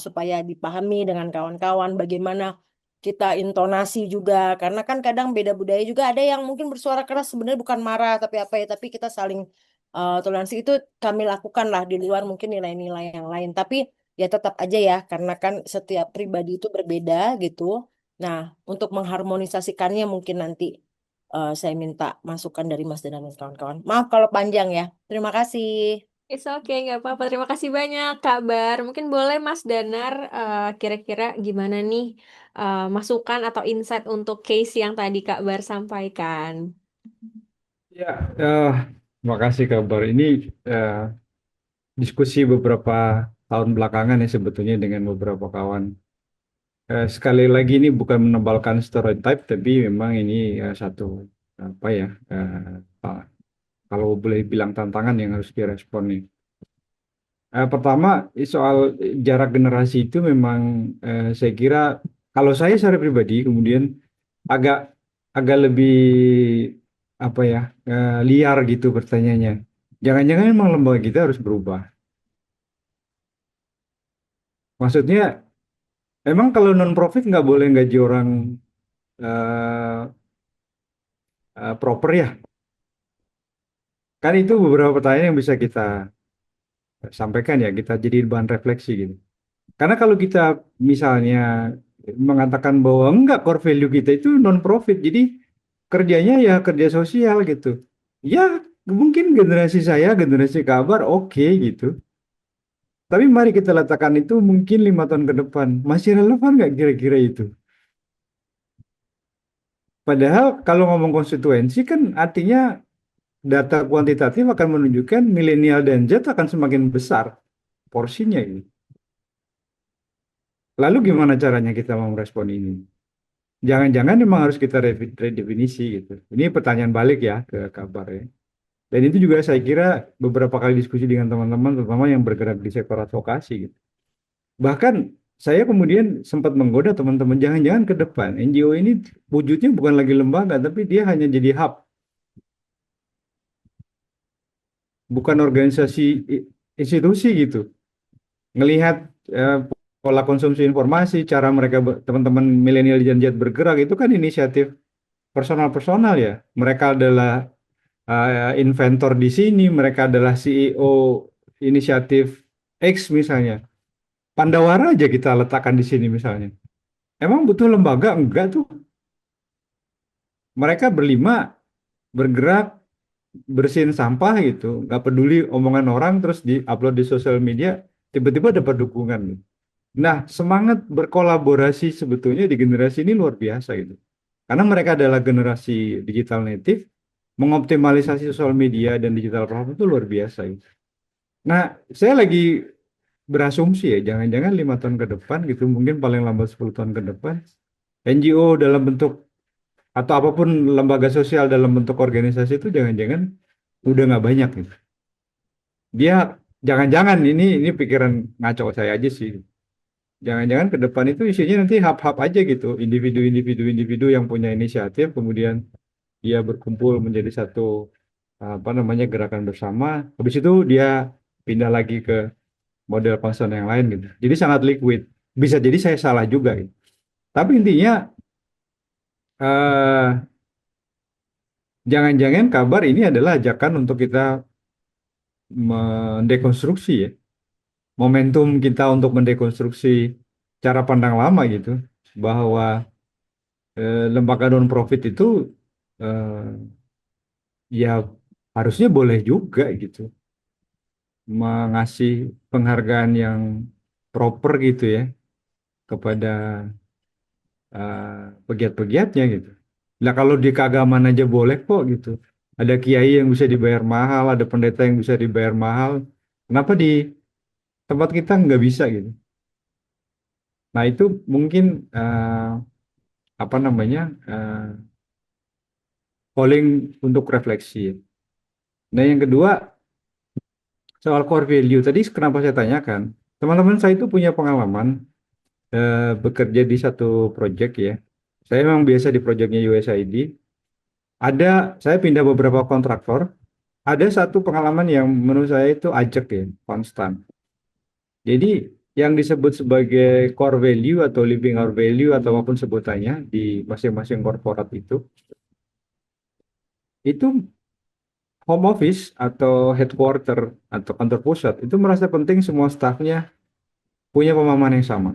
supaya dipahami dengan kawan-kawan, bagaimana kita intonasi juga, karena kan kadang beda budaya juga, ada yang mungkin bersuara keras sebenarnya bukan marah tapi apa ya, tapi kita saling toleransi. Itu kami lakukan lah di luar mungkin nilai-nilai yang lain, tapi ya tetap aja ya, karena kan setiap pribadi itu berbeda gitu. Nah, untuk mengharmonisasikannya mungkin nanti saya minta masukan dari Mas dan kawan-kawan. Maaf kalau panjang ya, terima kasih. It's okay, nggak apa-apa. Terima kasih banyak, Kak Bar. Mungkin boleh Mas Danar kira-kira gimana nih masukan atau insight untuk case yang tadi Kak Bar sampaikan. Ya, terima kasih kabar. Ini eh, diskusi beberapa tahun belakangan ya sebetulnya dengan beberapa kawan. Sekali lagi ini bukan menebalkan stereotype, tapi memang ini satu apa ya, uh, kalau boleh bilang tantangan yang harus direspon nih. Pertama, soal jarak generasi itu memang saya kira kalau saya secara pribadi kemudian agak agak lebih apa ya, liar gitu pertanyaannya. Jangan-jangan memang lembaga kita harus berubah. Maksudnya, emang kalau non profit nggak boleh gaji orang eh, proper ya? Kan itu beberapa pertanyaan yang bisa kita sampaikan ya, kita jadi bahan refleksi gitu. Karena kalau kita misalnya mengatakan bahwa enggak, core value kita itu non profit, jadi kerjanya ya kerja sosial gitu. Ya mungkin generasi saya, generasi kabar oke gitu. Tapi mari kita letakkan itu mungkin 5 tahun ke depan. Masih relevan nggak kira-kira itu? Padahal kalau ngomong konstituensi kan artinya data kuantitatif akan menunjukkan milenial dan Z akan semakin besar porsinya ini. Lalu gimana caranya kita mau merespon ini? Jangan-jangan memang harus kita redefinisi gitu. Ini pertanyaan balik ya ke kabar ya. Dan itu juga saya kira beberapa kali diskusi dengan teman-teman, terutama yang bergerak di sektor advokasi gitu. Bahkan saya kemudian sempat menggoda teman-teman, jangan-jangan ke depan NGO ini wujudnya bukan lagi lembaga, tapi dia hanya jadi hub, bukan organisasi institusi gitu. Ngelihat eh, pola konsumsi informasi, cara mereka teman-teman milenial dan Z bergerak itu kan inisiatif personal-personal ya. Mereka adalah inventor di sini, mereka adalah CEO inisiatif X misalnya. Pandawara aja kita letakkan di sini misalnya. Emang butuh lembaga? Enggak tuh. Mereka berlima bergerak bersihin sampah gitu, nggak peduli omongan orang, terus di-upload di sosial media, tiba-tiba dapat dukungan. Nah, semangat berkolaborasi sebetulnya di generasi ini luar biasa gitu. Karena mereka adalah generasi digital native, mengoptimalisasi sosial media dan digital platform itu luar biasa gitu. Nah, saya lagi berasumsi ya, jangan-jangan 5 tahun ke depan gitu, mungkin paling lambat 10 tahun ke depan, NGO dalam bentuk atau apapun lembaga sosial dalam bentuk organisasi itu jangan-jangan udah nggak banyak gitu. Dia jangan-jangan ini pikiran ngaco saya aja sih. Jangan-jangan ke depan itu isinya nanti hub-hub aja gitu, individu yang punya inisiatif, kemudian dia berkumpul menjadi satu apa namanya gerakan bersama. Habis itu dia pindah lagi ke model concern yang lain gitu. Jadi sangat liquid. Bisa jadi saya salah juga gitu. Tapi intinya eh, jangan-jangan kabar ini adalah ajakan untuk kita mendekonstruksi ya. Momentum kita untuk mendekonstruksi cara pandang lama gitu. Bahwa lembaga non profit itu eh, ya harusnya boleh juga gitu. Mengasih penghargaan yang proper gitu ya kepada pegiat-pegiatnya gitu. Nah kalau di keagamaan aja boleh kok gitu. Ada kiai yang bisa dibayar mahal, ada pendeta yang bisa dibayar mahal. Kenapa di tempat kita nggak bisa gitu? Nah itu mungkin apa namanya calling untuk refleksi. Nah yang kedua soal core value tadi kenapa saya tanyakan? Teman-teman saya itu punya pengalaman bekerja di satu project ya. Saya memang biasa di projectnya USAID. Saya pindah beberapa kontraktor. Ada satu pengalaman yang menurut saya itu ajak ya, konstan. Jadi yang disebut sebagai core value atau living our value atau apapun sebutannya di masing-masing korporat itu home office atau headquarter atau kantor pusat itu merasa penting semua stafnya punya pemahaman yang sama.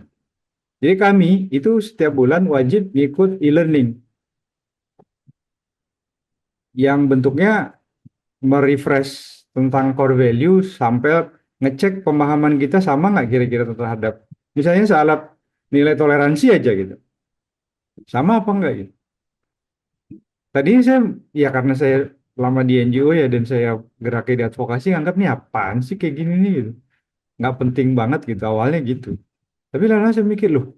Jadi kami itu setiap bulan wajib ikut e-learning yang bentuknya merefresh tentang core value sampai ngecek pemahaman kita sama nggak kira-kira terhadap misalnya soal nilai toleransi aja gitu. Sama apa enggak gitu. Tadi saya ya karena saya lama di NGO ya dan saya geraknya di advokasi anggap nih apaan sih kayak gini nih gitu. Nggak penting banget gitu awalnya gitu. Tapi lama saya mikir loh,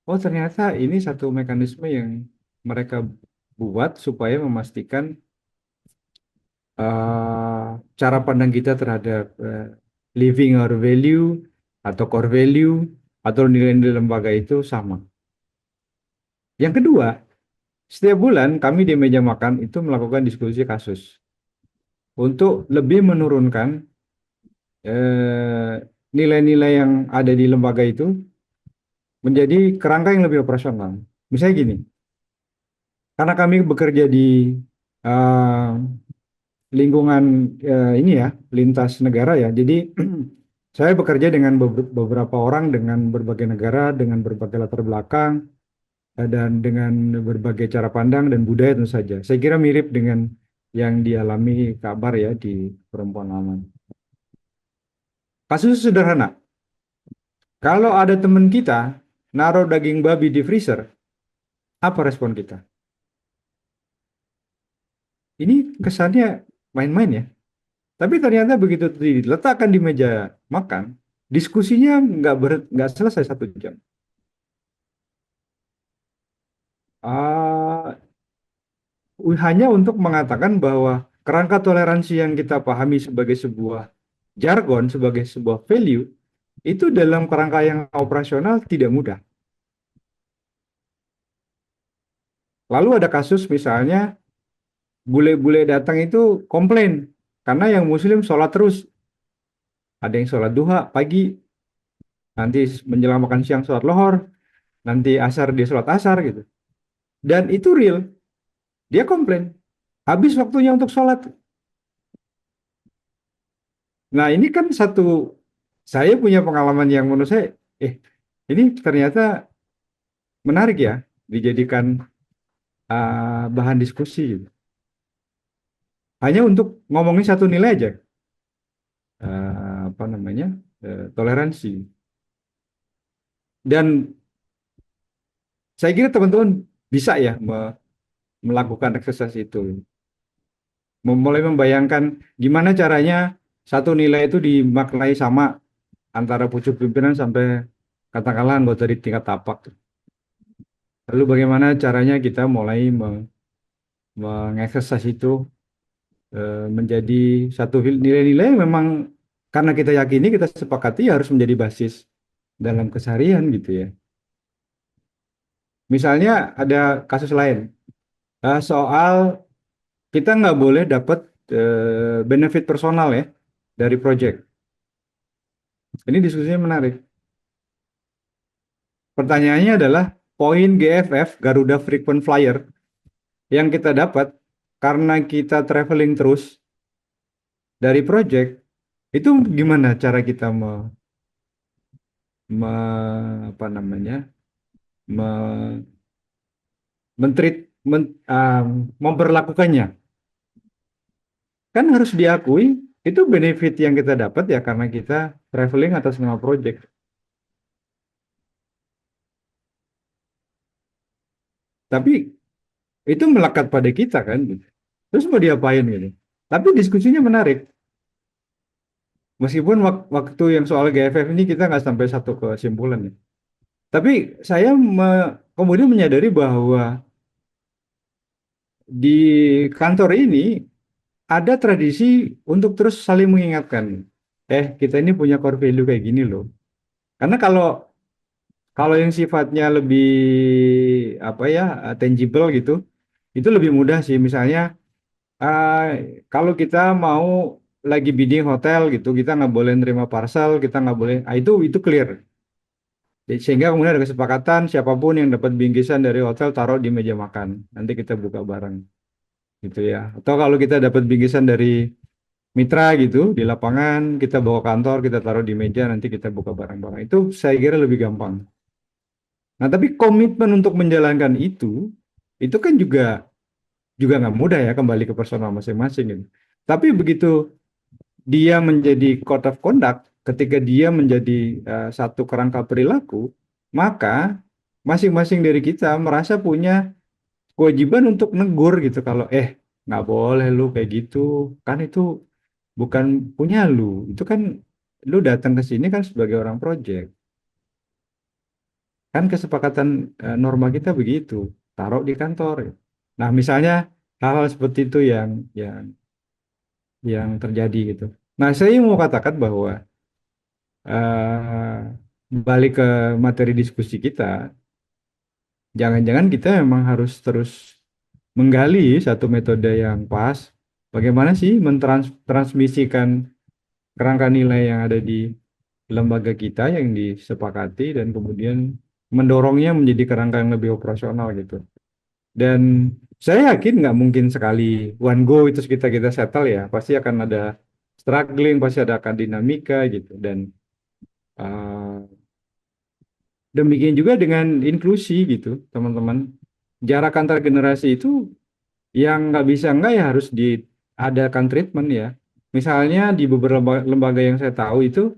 oh ternyata ini satu mekanisme yang mereka buat supaya memastikan cara pandang kita terhadap living our value atau core value atau nilai-nilai lembaga itu sama. Yang kedua, setiap bulan kami di meja makan itu melakukan diskusi kasus untuk lebih menurunkan nilai-nilai yang ada di lembaga itu menjadi kerangka yang lebih operasional. Misalnya gini, karena kami bekerja di uh, lingkungan ini ya, lintas negara ya. Jadi saya bekerja dengan beberapa orang dengan berbagai negara, dengan berbagai latar belakang, dan dengan berbagai cara pandang dan budaya tentu saja. Saya kira mirip dengan yang dialami kabar ya di Perempuan Aman. Kasus sederhana. Kalau ada teman kita naruh daging babi di freezer, apa respon kita? Ini kesannya main-main ya. Tapi ternyata begitu diletakkan di meja makan, diskusinya nggak selesai 1 jam. Ah, hanya untuk mengatakan bahwa kerangka toleransi yang kita pahami sebagai sebuah jargon, sebagai sebuah value, itu dalam kerangka yang operasional tidak mudah. Lalu ada kasus misalnya bule-bule datang itu komplain karena yang muslim sholat terus. Ada yang sholat duha pagi, nanti menjelang makan siang sholat lohor, nanti asar dia sholat asar gitu. Dan itu real. Dia komplain. Habis waktunya untuk sholat. Nah ini kan saya punya pengalaman yang menurut saya, ini ternyata menarik ya, dijadikan bahan diskusi gitu. Hanya untuk ngomongin satu nilai aja, apa namanya, toleransi. Dan saya kira teman-teman bisa ya melakukan eksersis itu. Mulai membayangkan gimana caranya satu nilai itu dimaknai sama antara pucuk pimpinan sampai katakanlah anggota di tingkat tapak. Lalu bagaimana caranya kita mulai mengeksersis itu menjadi satu nilai-nilai yang memang karena kita yakini, kita sepakati harus menjadi basis dalam keseharian gitu ya. Misalnya ada kasus lain soal kita nggak boleh dapat benefit personal ya dari project. Ini diskusinya menarik. Pertanyaannya adalah poin GFF Garuda Frequent Flyer yang kita dapat karena kita traveling terus dari project itu gimana cara kita apa namanya memperlakukannya. Kan harus diakui itu benefit yang kita dapat ya karena kita traveling atas nama project. tapi itu melekat pada kita kan gitu. Terus mau diapain gitu. Tapi diskusinya menarik. Meskipun waktu yang soal GFF ini kita nggak sampai satu kesimpulan ya. Tapi saya kemudian menyadari bahwa di kantor ini ada tradisi untuk terus saling mengingatkan. Kita ini punya core value kayak gini loh. Karena kalau yang sifatnya lebih apa ya, tangible gitu, itu lebih mudah sih. Misalnya kalau kita mau lagi bidding hotel gitu, kita nggak boleh nerima parcel, kita nggak boleh, itu clear. Sehingga kemudian ada kesepakatan siapapun yang dapat bingkisan dari hotel taruh di meja makan. Nanti kita buka bareng gitu ya. Atau kalau kita dapat bingkisan dari mitra gitu di lapangan, kita bawa kantor, kita taruh di meja, nanti kita buka bareng-bareng. Itu saya kira lebih gampang. Nah, tapi komitmen untuk menjalankan itu kan juga nggak mudah ya, kembali ke personal masing-masing gitu. Tapi begitu dia menjadi code of conduct, ketika dia menjadi satu kerangka perilaku, maka masing-masing dari kita merasa punya kewajiban untuk negur gitu. Kalau nggak boleh lu kayak gitu, kan itu bukan punya lu, itu kan lu datang ke sini kan sebagai orang project, kan kesepakatan norma kita begitu, taruh di kantor. Nah, misalnya hal-hal seperti itu yang terjadi gitu. Nah, saya mau katakan bahwa eh, balik ke materi diskusi kita, jangan-jangan kita memang harus terus menggali satu metode yang pas. Bagaimana sih mentransmisikan kerangka nilai yang ada di lembaga kita yang disepakati dan kemudian mendorongnya menjadi kerangka yang lebih operasional gitu. Dan saya yakin nggak mungkin sekali one go itu kita settle ya. Pasti akan ada struggling, pasti akan dinamika gitu. Dan demikian juga dengan inklusi gitu, teman-teman. Jarak antar generasi itu yang nggak bisa nggak ya harus diadakan treatment ya. Misalnya di beberapa lembaga yang saya tahu itu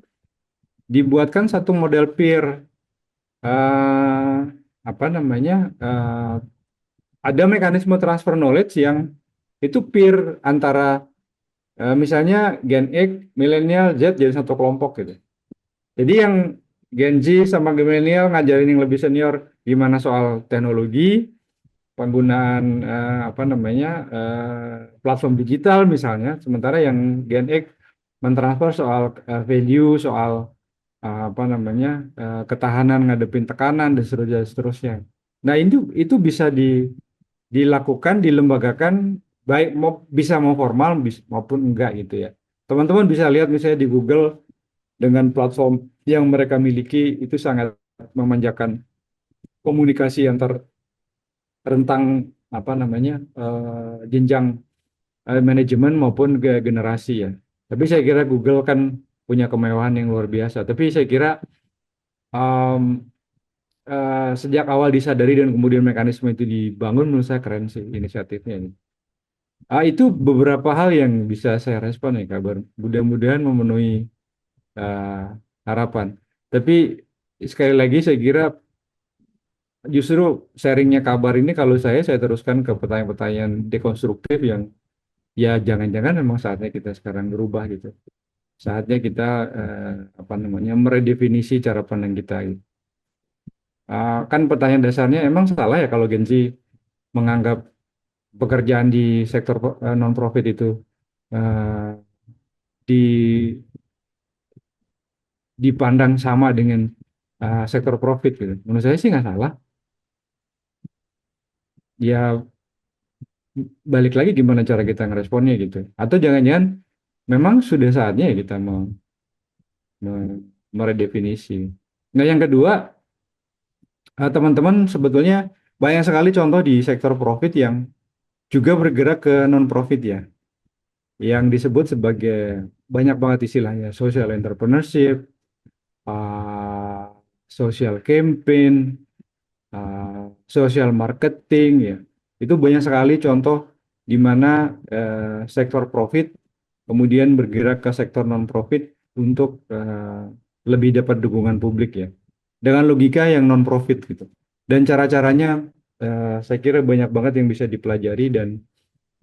dibuatkan satu model peer, apa namanya, ada mekanisme transfer knowledge yang itu peer antara misalnya Gen X, milenial, Z jadi satu kelompok gitu. Jadi yang Gen Z sama milenial ngajarin yang lebih senior gimana soal teknologi, penggunaan apa namanya, platform digital misalnya, sementara yang Gen X mentransfer soal value, soal apa namanya, ketahanan ngadepin tekanan dan seterusnya. Nah, itu bisa dilakukan, dilembagakan, baik bisa mau formal maupun enggak gitu ya. Teman-teman bisa lihat misalnya di Google dengan platform yang mereka miliki itu sangat memanjakan komunikasi antar rentang apa namanya, jenjang manajemen maupun generasi ya. Tapi saya kira Google kan punya kemewahan yang luar biasa. Tapi saya kira sejak awal disadari dan kemudian mekanisme itu dibangun, menurut saya keren sih inisiatifnya ini. Itu beberapa hal yang bisa saya respon ya, kabar. Mudah-mudahan memenuhi harapan. Tapi sekali lagi saya kira justru sharingnya kabar ini kalau saya teruskan ke pertanyaan-pertanyaan dekonstruktif yang ya jangan-jangan memang saatnya kita sekarang berubah gitu. Saatnya kita apa namanya, meredefinisi cara pandang kita gitu. Kan pertanyaan dasarnya emang salah ya kalau Gen Z menganggap pekerjaan di sektor non-profit itu dipandang sama dengan sektor profit gitu. Menurut saya sih nggak salah. Ya balik lagi gimana cara kita ngeresponnya gitu. Atau jangan-jangan memang sudah saatnya ya kita mau meredefinisi. Nah, yang kedua, teman-teman sebetulnya banyak sekali contoh di sektor profit yang juga bergerak ke non-profit ya, yang disebut sebagai banyak banget istilahnya, social entrepreneurship, social campaign, social marketing ya. Itu banyak sekali contoh di mana sektor profit kemudian bergerak ke sektor non-profit untuk lebih dapat dukungan publik ya, dengan logika yang non-profit gitu. Dan cara-caranya saya kira banyak banget yang bisa dipelajari dan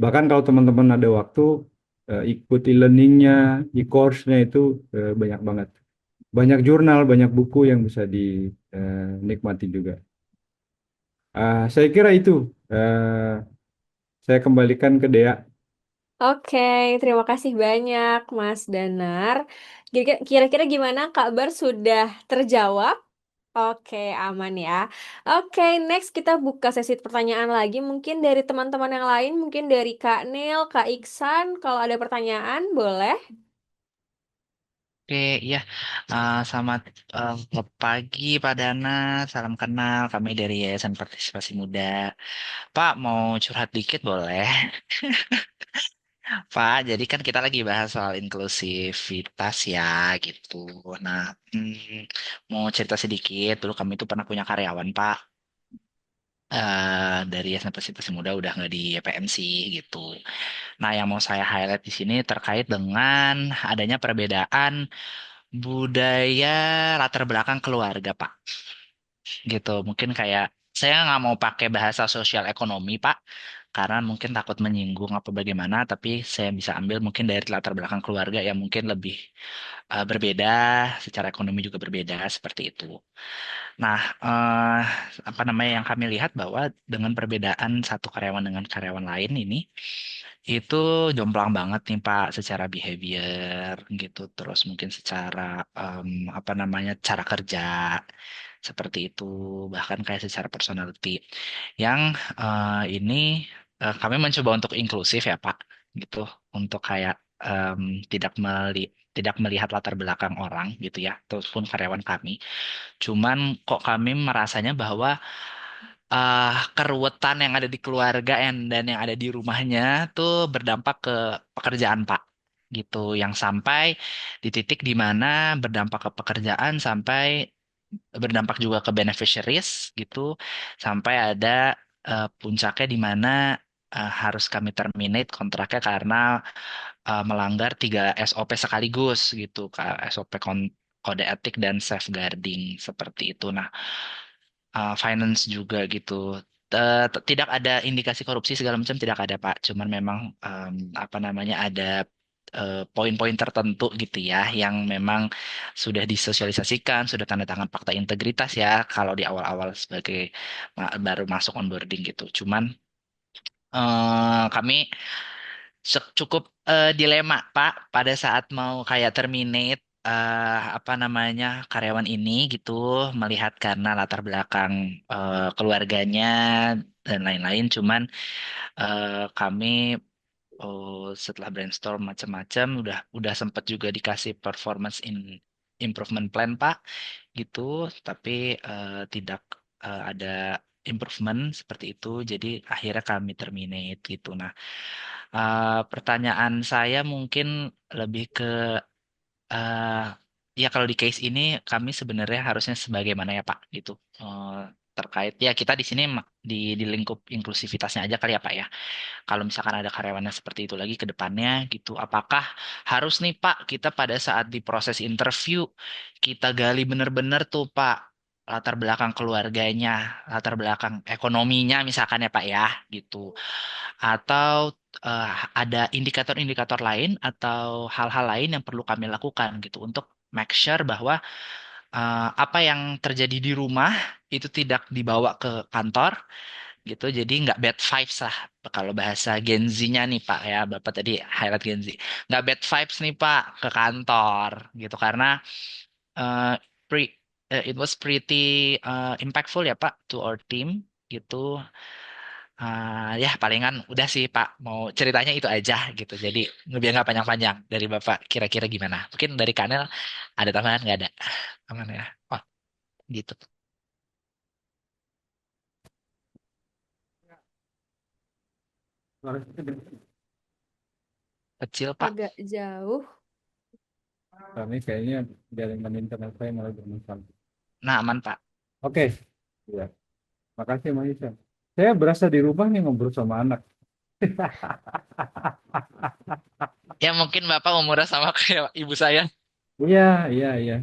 bahkan kalau teman-teman ada waktu ikut e-learningnya, e-course-nya itu banyak banget. Banyak jurnal, banyak buku yang bisa dinikmati juga. Saya kira itu. Saya kembalikan ke Dea. Oke, terima kasih banyak Mas Danar. Kira-kira gimana kabar sudah terjawab? Oke, aman ya. Oke, next kita buka sesi pertanyaan lagi. Mungkin dari teman-teman yang lain, mungkin dari Kak Nel, Kak Iksan, kalau ada pertanyaan boleh. Oke, iya. Selamat pagi Pak Dana, salam kenal. Kami dari Yayasan Partisipasi Muda. Pak, mau curhat dikit boleh? Pak, jadi kan kita lagi bahas soal inklusivitas ya, gitu. Nah, mau cerita sedikit. Dulu kami tuh pernah punya karyawan, Pak. Dari Yayasan Partisipasi Muda udah nggak di YPM sih, gitu. Nah, yang mau saya highlight di sini terkait dengan adanya perbedaan budaya latar belakang keluarga, Pak. Gitu. Mungkin kayak saya nggak mau pakai bahasa sosial ekonomi, Pak, karena mungkin takut menyinggung apa bagaimana, tapi saya bisa ambil mungkin dari latar belakang keluarga yang mungkin lebih berbeda, secara ekonomi juga berbeda, seperti itu. Nah, apa namanya yang kami lihat bahwa dengan perbedaan satu karyawan dengan karyawan lain ini, itu jomplang banget nih Pak secara behavior gitu, terus mungkin secara apa namanya cara kerja seperti itu, bahkan kayak secara personality. Yang ini kami mencoba untuk inklusif ya Pak, gitu, untuk kayak tidak tidak melihat latar belakang orang gitu ya, ataupun karyawan kami. Cuman kok kami merasanya bahwa keruwetan yang ada di keluarga dan yang ada di rumahnya tuh berdampak ke pekerjaan, Pak. Gitu, yang sampai di titik di mana berdampak ke pekerjaan sampai berdampak juga ke beneficiaries gitu, sampai ada puncaknya di mana harus kami terminate kontraknya karena melanggar 3 SOP sekaligus gitu, SOP kode etik dan safeguarding seperti itu. Nah, finance juga gitu. Tidak ada indikasi korupsi segala macam tidak ada Pak. Cuman memang apa namanya ada poin-poin tertentu gitu ya yang memang sudah disosialisasikan, sudah tanda tangan fakta integritas ya kalau di awal-awal sebagai baru masuk onboarding gitu. Cuman kami cukup dilema Pak pada saat mau kayak terminate apa namanya karyawan ini gitu melihat karena latar belakang keluarganya dan lain-lain. Cuman kami setelah brainstorm macam-macam udah sempat juga dikasih performance improvement plan Pak gitu, tapi tidak ada improvement seperti itu. Jadi akhirnya kami terminate gitu. Nah, pertanyaan saya mungkin lebih ke eh ya kalau di case ini kami sebenarnya harusnya sebagaimana ya Pak gitu. Terkait ya kita di sini di lingkup inklusivitasnya aja kali ya Pak ya. Kalau misalkan ada karyawannya seperti itu lagi ke depannya gitu, apakah harus nih Pak kita pada saat di proses interview kita gali bener-bener tuh Pak latar belakang keluarganya, latar belakang ekonominya misalkan ya Pak ya gitu. Atau eh, ada indikator-indikator lain atau hal-hal lain yang perlu kami lakukan gitu untuk make sure bahwa apa yang terjadi di rumah itu tidak dibawa ke kantor gitu. Jadi nggak bad vibes lah kalau bahasa Gen Z-nya nih Pak ya. Bapak tadi highlight Gen Z. Nggak bad vibes nih Pak ke kantor gitu karena uh, pre- it was pretty impactful ya Pak to our team gitu. Ya palingan udah sih Pak mau ceritanya itu aja gitu. Jadi biar nggak panjang-panjang dari Bapak kira-kira gimana? Mungkin dari Kanel ada tambahan nggak ada? Aman ya. Oh gitu. Kecil Pak. Agak jauh. Kami kayaknya jaringan internet saya malah bermasalah. Nah aman Pak. Oke, ya. Makasih Maisa. Saya berasa di rumah nih ngobrol sama anak. Ya mungkin Bapak umurnya sama kayak ibu saya. Iya, iya, iya.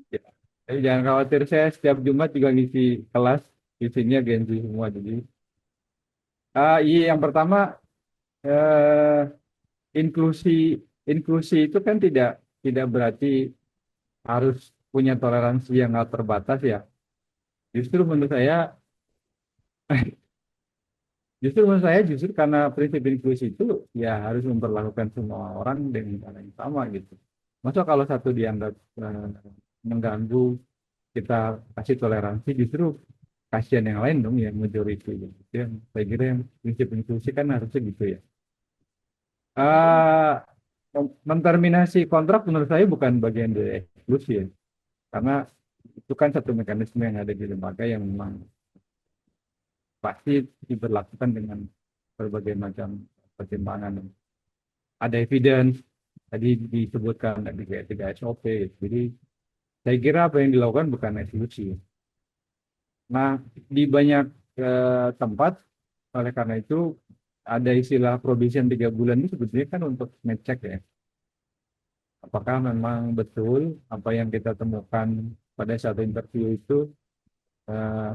Ya. Jadi jangan khawatir, saya setiap Jumat juga ngisi kelas isinya Gen Z semua. Jadi, iya yang pertama eh, inklusi inklusi itu kan tidak berarti harus punya toleransi yang nggak terbatas ya. Justru menurut saya, justru karena prinsip inklusi itu ya harus memperlakukan semua orang dengan cara yang sama gitu. Masa kalau satu dianggap mengganggu, kita kasih toleransi, justru kasihan yang lain dong yang majority gitu. Itu yang saya kira yang prinsip inklusi kan harusnya gitu ya. Ah, menterminasi kontrak menurut saya bukan bagian dari eksklusi ya. Karena itu kan satu mekanisme yang ada di lembaga yang memang pasti diberlakukan dengan berbagai macam pertimbangan. Ada evidence, tadi disebutkan ada tiga SOP gitu. Jadi saya kira apa yang dilakukan bukan eksklusi. Nah, di banyak tempat, oleh karena itu ada istilah probation 3 bulan itu sebetulnya kan untuk ngecek ya, apakah memang betul apa yang kita temukan pada saat interview itu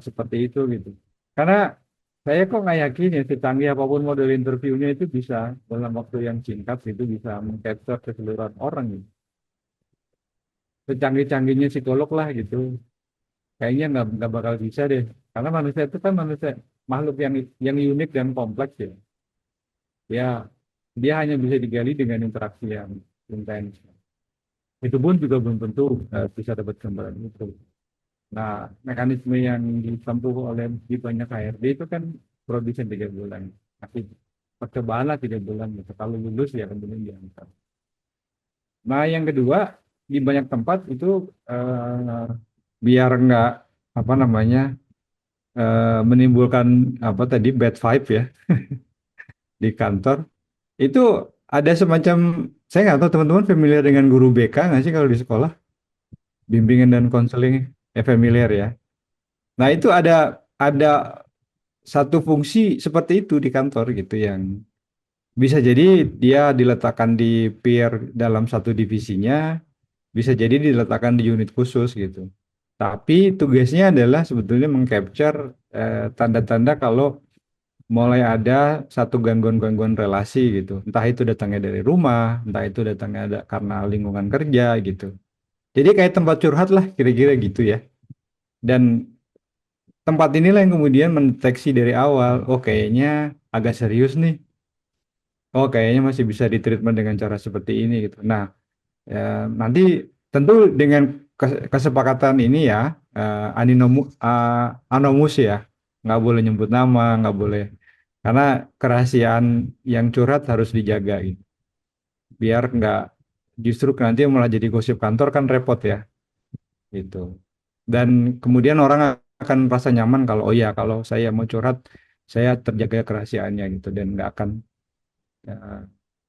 seperti itu gitu. Karena saya kok nggak yakin ya secanggih apapun model interviewnya itu bisa dalam waktu yang singkat itu bisa mengcapture keseluruhan orang gitu. Secanggih-canggihnya psikolog lah gitu. Kayaknya nggak bakal bisa deh. Karena manusia itu kan manusia makhluk yang unik dan kompleks ya. Ya, dia hanya bisa digali dengan interaksi yang intens. Itu pun juga belum tentu bisa dapat gambaran itu. Nah, mekanisme yang ditempuh oleh di banyak HRD itu kan produsen 3 bulan. Tapi percobaan lah 3 bulan gitu. Kalau lulus ya kemudian diangkat. Nah, yang kedua di banyak tempat itu biar nggak apa namanya menimbulkan apa tadi bad vibe ya di kantor itu ada semacam, saya nggak tahu teman-teman familiar dengan guru BK nggak sih kalau di sekolah, bimbingan dan konseling, familiar ya. Nah itu ada satu fungsi seperti itu di kantor gitu yang bisa jadi dia diletakkan di peer dalam satu divisinya, bisa jadi diletakkan di unit khusus gitu. Tapi tugasnya adalah sebetulnya mengcapture tanda-tanda kalau mulai ada satu gangguan-gangguan relasi gitu. Entah itu datangnya dari rumah, entah itu datangnya ada karena lingkungan kerja gitu. Jadi kayak tempat curhat lah kira-kira gitu ya. Dan tempat inilah yang kemudian mendeteksi dari awal, oh kayaknya agak serius nih. Oh kayaknya masih bisa ditreatment dengan cara seperti ini gitu. Nah, ya, nanti tentu dengan kesepakatan ini ya, anomus ya, nggak boleh nyebut nama, nggak boleh, karena kerahasiaan yang curhat harus dijaga gitu. Biar nggak justru nanti malah jadi gosip kantor kan repot ya, gitu. Dan kemudian orang akan merasa nyaman kalau oh ya kalau saya mau curhat, saya terjaga kerahasiaannya gitu dan nggak akan ya,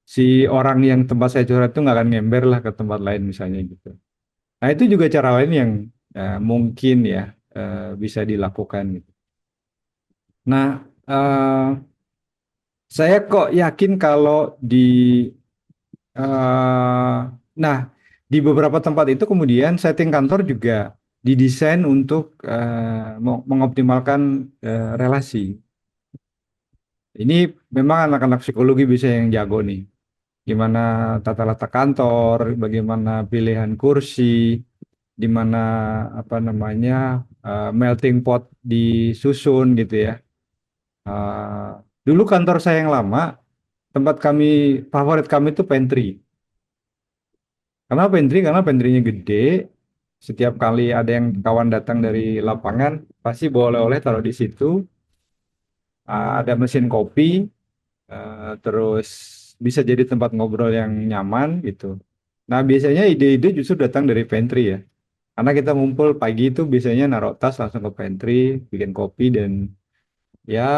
si orang yang tempat saya curhat itu nggak akan ngember lah ke tempat lain misalnya gitu. Nah, itu juga cara lain yang mungkin ya bisa dilakukan gitu. Nah, saya kok yakin kalau eh, nah di beberapa tempat itu kemudian setting kantor juga didesain untuk mengoptimalkan relasi. Ini memang anak-anak psikologi bisa yang jago nih. Gimana tata letak kantor, bagaimana pilihan kursi, di mana apa namanya melting pot disusun gitu ya. Eh, dulu kantor saya yang lama, tempat kami favorit kami itu pantry. Kenapa pantry? Karena pantrynya gede. Setiap kali ada yang kawan datang dari lapangan, pasti bawa oleh-oleh taruh di situ. Ada mesin kopi, terus bisa jadi tempat ngobrol yang nyaman gitu. Nah, biasanya ide-ide justru datang dari pantry ya. Karena kita ngumpul pagi itu biasanya naruh tas langsung ke pantry, bikin kopi dan ya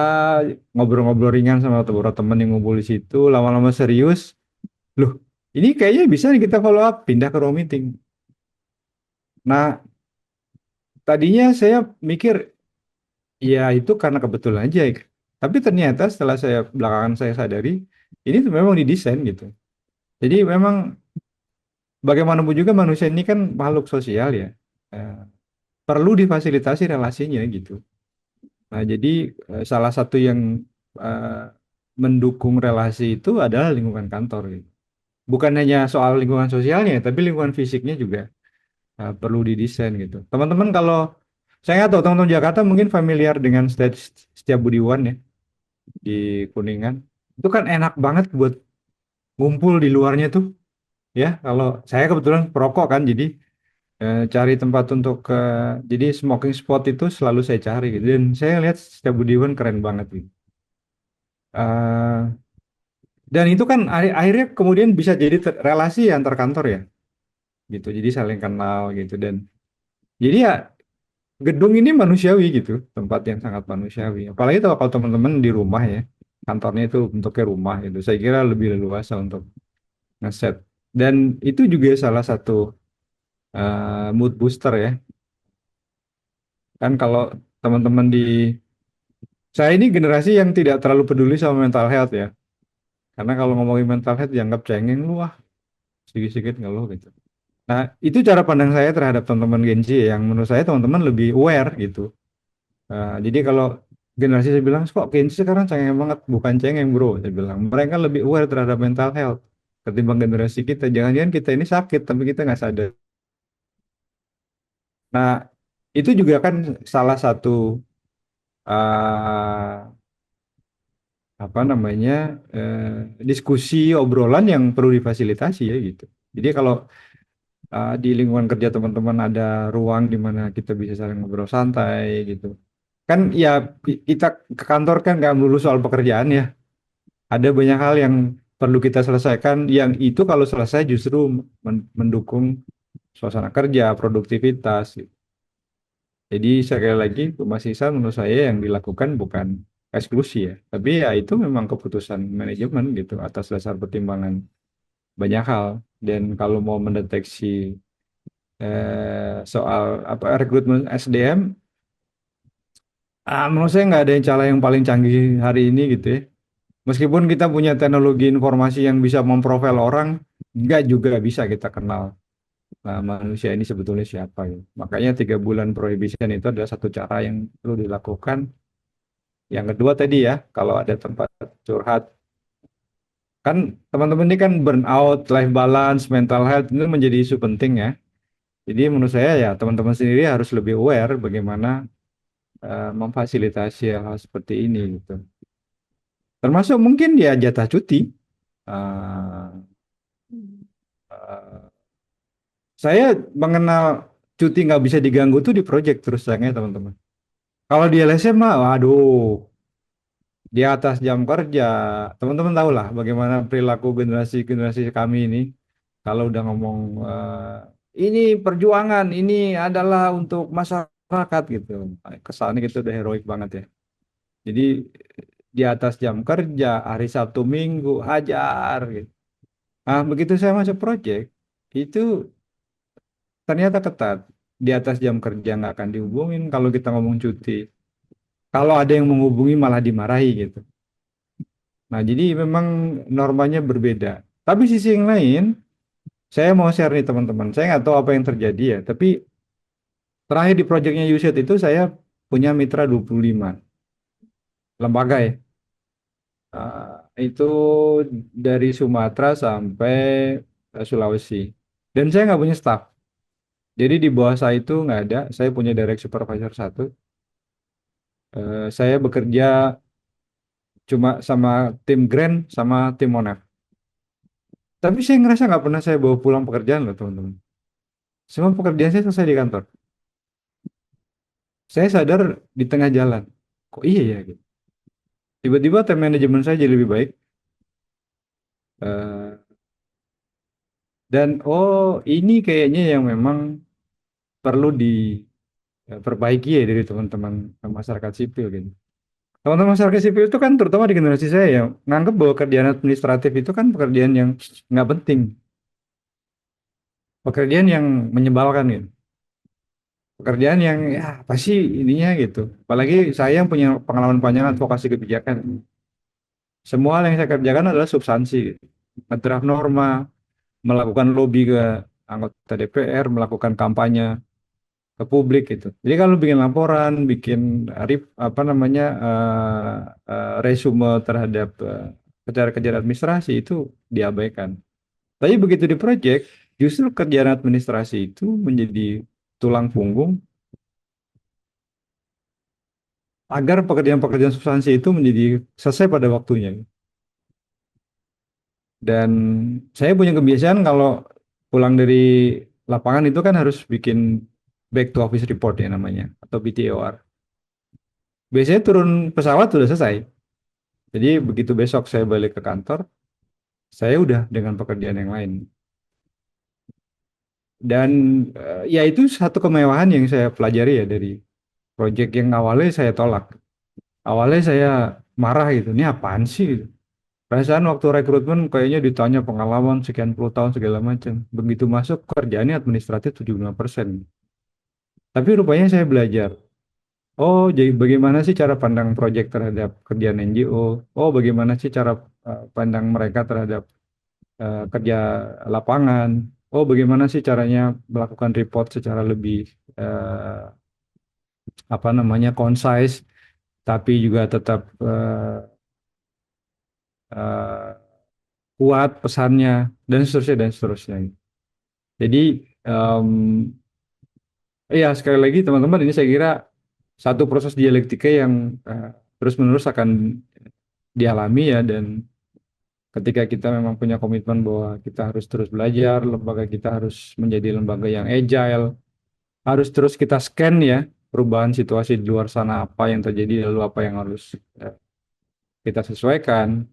ngobrol-ngobrol ringan sama beberapa teman yang ngumpul di situ. Lama-lama serius, loh ini kayaknya bisa nih kita follow up, pindah ke ruang meeting. Nah, tadinya saya mikir ya itu karena kebetulan aja. Tapi ternyata setelah saya belakangan saya sadari, ini tuh memang didesain gitu. Jadi memang bagaimanapun juga manusia ini kan makhluk sosial ya. Eh, perlu difasilitasi relasinya gitu. Nah, jadi salah satu yang eh, mendukung relasi itu adalah lingkungan kantor gitu. Bukan hanya soal lingkungan sosialnya, tapi lingkungan fisiknya juga perlu didesain gitu. Teman-teman kalau saya nggak tahu teman-teman Jakarta mungkin familiar dengan Setiabudi 1 ya di Kuningan. Itu kan enak banget buat ngumpul di luarnya tuh ya. Kalau saya kebetulan perokok kan, jadi cari tempat untuk jadi smoking spot itu selalu saya cari gitu. Dan saya lihat Setiabudi 1 keren banget gitu. Eh, dan itu kan akhirnya kemudian bisa jadi relasi antar kantor ya gitu. Jadi saling kenal gitu dan jadi ya gedung ini manusiawi gitu, tempat yang sangat manusiawi. Apalagi kalau teman-teman di rumah ya, kantornya itu bentuknya rumah gitu. Saya kira lebih leluasa untuk ngeset. Dan itu juga salah satu mood booster ya. Kan kalau teman-teman saya ini generasi yang tidak terlalu peduli sama mental health ya. Karena kalau ngomongin mental health dianggap cengeng lu wah, sedikit-sedikit ngeluh gitu. Nah, itu cara pandang saya terhadap teman-teman Gen Z yang menurut saya teman-teman lebih aware gitu. Jadi kalau generasi saya bilang, kok Gen Z sekarang cengeng banget, bukan cengeng bro, saya bilang. Mereka lebih aware terhadap mental health ketimbang generasi kita. Jangan-jangan kita ini sakit, tapi kita nggak sadar. Nah, itu juga kan salah satu uh, apa namanya diskusi obrolan yang perlu difasilitasi ya gitu. Jadi kalau di lingkungan kerja teman-teman ada ruang di mana kita bisa saling ngobrol santai gitu. Kan ya kita ke kantor kan nggak melulu soal pekerjaan ya. Ada banyak hal yang perlu kita selesaikan yang itu kalau selesai justru mendukung suasana kerja, produktivitas gitu. Jadi sekali lagi Mas Ihsan menurut saya yang dilakukan bukan eksklusi ya, tapi ya itu memang keputusan manajemen gitu atas dasar pertimbangan banyak hal. Dan kalau mau mendeteksi soal apa rekrutmen SDM, menurut saya nggak ada yang cara yang paling canggih hari ini gitu ya. Meskipun kita punya teknologi informasi yang bisa memprofil orang, nggak juga bisa kita kenal manusia ini sebetulnya siapa gitu. Makanya 3 bulan prohibition itu adalah satu cara yang perlu dilakukan. Yang kedua tadi ya, kalau ada tempat curhat, kan teman-teman ini kan burnout, life balance, mental health itu menjadi isu penting ya. Jadi menurut saya ya teman-teman sendiri harus lebih aware bagaimana memfasilitasi hal seperti ini gitu. Termasuk mungkin dia jatah cuti. Eh, eh, saya mengenal cuti nggak bisa diganggu tuh di project terus sayangnya teman-teman. Kalau di LSM mah, waduh, di atas jam kerja, teman-teman tahu lah bagaimana perilaku generasi kami ini. Kalau udah ngomong ini perjuangan, ini adalah untuk masyarakat gitu. Kesannya kita udah heroik banget ya. Jadi di atas jam kerja, hari Sabtu Minggu, hajar gitu. Nah, begitu saya masuk project, itu ternyata ketat. Di atas jam kerja nggak akan dihubungin kalau kita ngomong cuti. Kalau ada yang menghubungi malah dimarahi gitu. Nah, jadi memang normanya berbeda. Tapi sisi yang lain, saya mau share nih teman-teman. Saya nggak tahu apa yang terjadi ya, tapi terakhir di proyeknya USET itu saya punya mitra 25 lembaga ya. Itu dari Sumatera sampai Sulawesi. Dan saya nggak punya staff. Jadi di bawah saya itu nggak ada. Saya punya direct supervisor 1. Saya bekerja cuma sama tim Grand sama tim Monef. Tapi saya ngerasa nggak pernah saya bawa pulang pekerjaan loh teman-teman. Semua pekerjaan saya selesai di kantor. Saya sadar di tengah jalan. Kok iya ya gitu. Tiba-tiba time manajemen saya jadi lebih baik. Eh, dan ini kayaknya yang memang perlu diperbaiki ya dari teman-teman masyarakat sipil gitu. Teman-teman masyarakat sipil itu kan terutama di generasi saya ya nganggap bahwa kerjaan administratif itu kan pekerjaan yang nggak penting. Pekerjaan yang menyebalkan gitu. Pekerjaan yang ya apa sih ininya gitu. Apalagi saya yang punya pengalaman panjang advokasi kebijakan. Semua hal yang saya kerjakan adalah substansi gitu. Ngedraft norma, melakukan lobby ke anggota DPR, melakukan kampanye ke publik gitu. Jadi kalau bikin laporan, bikin apa namanya resume terhadap kejar-kejar administrasi itu diabaikan. Tapi begitu di project, justru kerjaan administrasi itu menjadi tulang punggung agar pekerjaan-pekerjaan substansi itu menjadi selesai pada waktunya. Dan saya punya kebiasaan kalau pulang dari lapangan itu kan harus bikin back to office report ya namanya, atau BTOR. Biasanya turun pesawat sudah selesai. Jadi begitu besok saya balik ke kantor, saya udah dengan pekerjaan yang lain. Dan ya itu satu kemewahan yang saya pelajari ya dari project yang awalnya saya tolak. Awalnya saya marah gitu, ini apaan sih gitu. Perasaan waktu rekrutmen kayaknya ditanya pengalaman sekian puluh tahun segala macam. Begitu masuk kerjaannya administratif 75%. Tapi rupanya saya belajar. Oh, jadi bagaimana sih cara pandang proyek terhadap kerjaan NGO? Oh, bagaimana sih cara pandang mereka terhadap kerja lapangan? Oh, bagaimana sih caranya melakukan report secara lebih eh, apa namanya concise, tapi juga tetap eh, kuat pesannya dan seterusnya dan seterusnya. Jadi em, iya sekali lagi teman-teman ini saya kira satu proses dialektika yang terus-menerus akan dialami ya dan ketika kita memang punya komitmen bahwa kita harus terus belajar, lembaga kita harus menjadi lembaga yang agile, harus terus kita scan ya perubahan situasi di luar sana apa yang terjadi lalu apa yang harus eh, kita sesuaikan.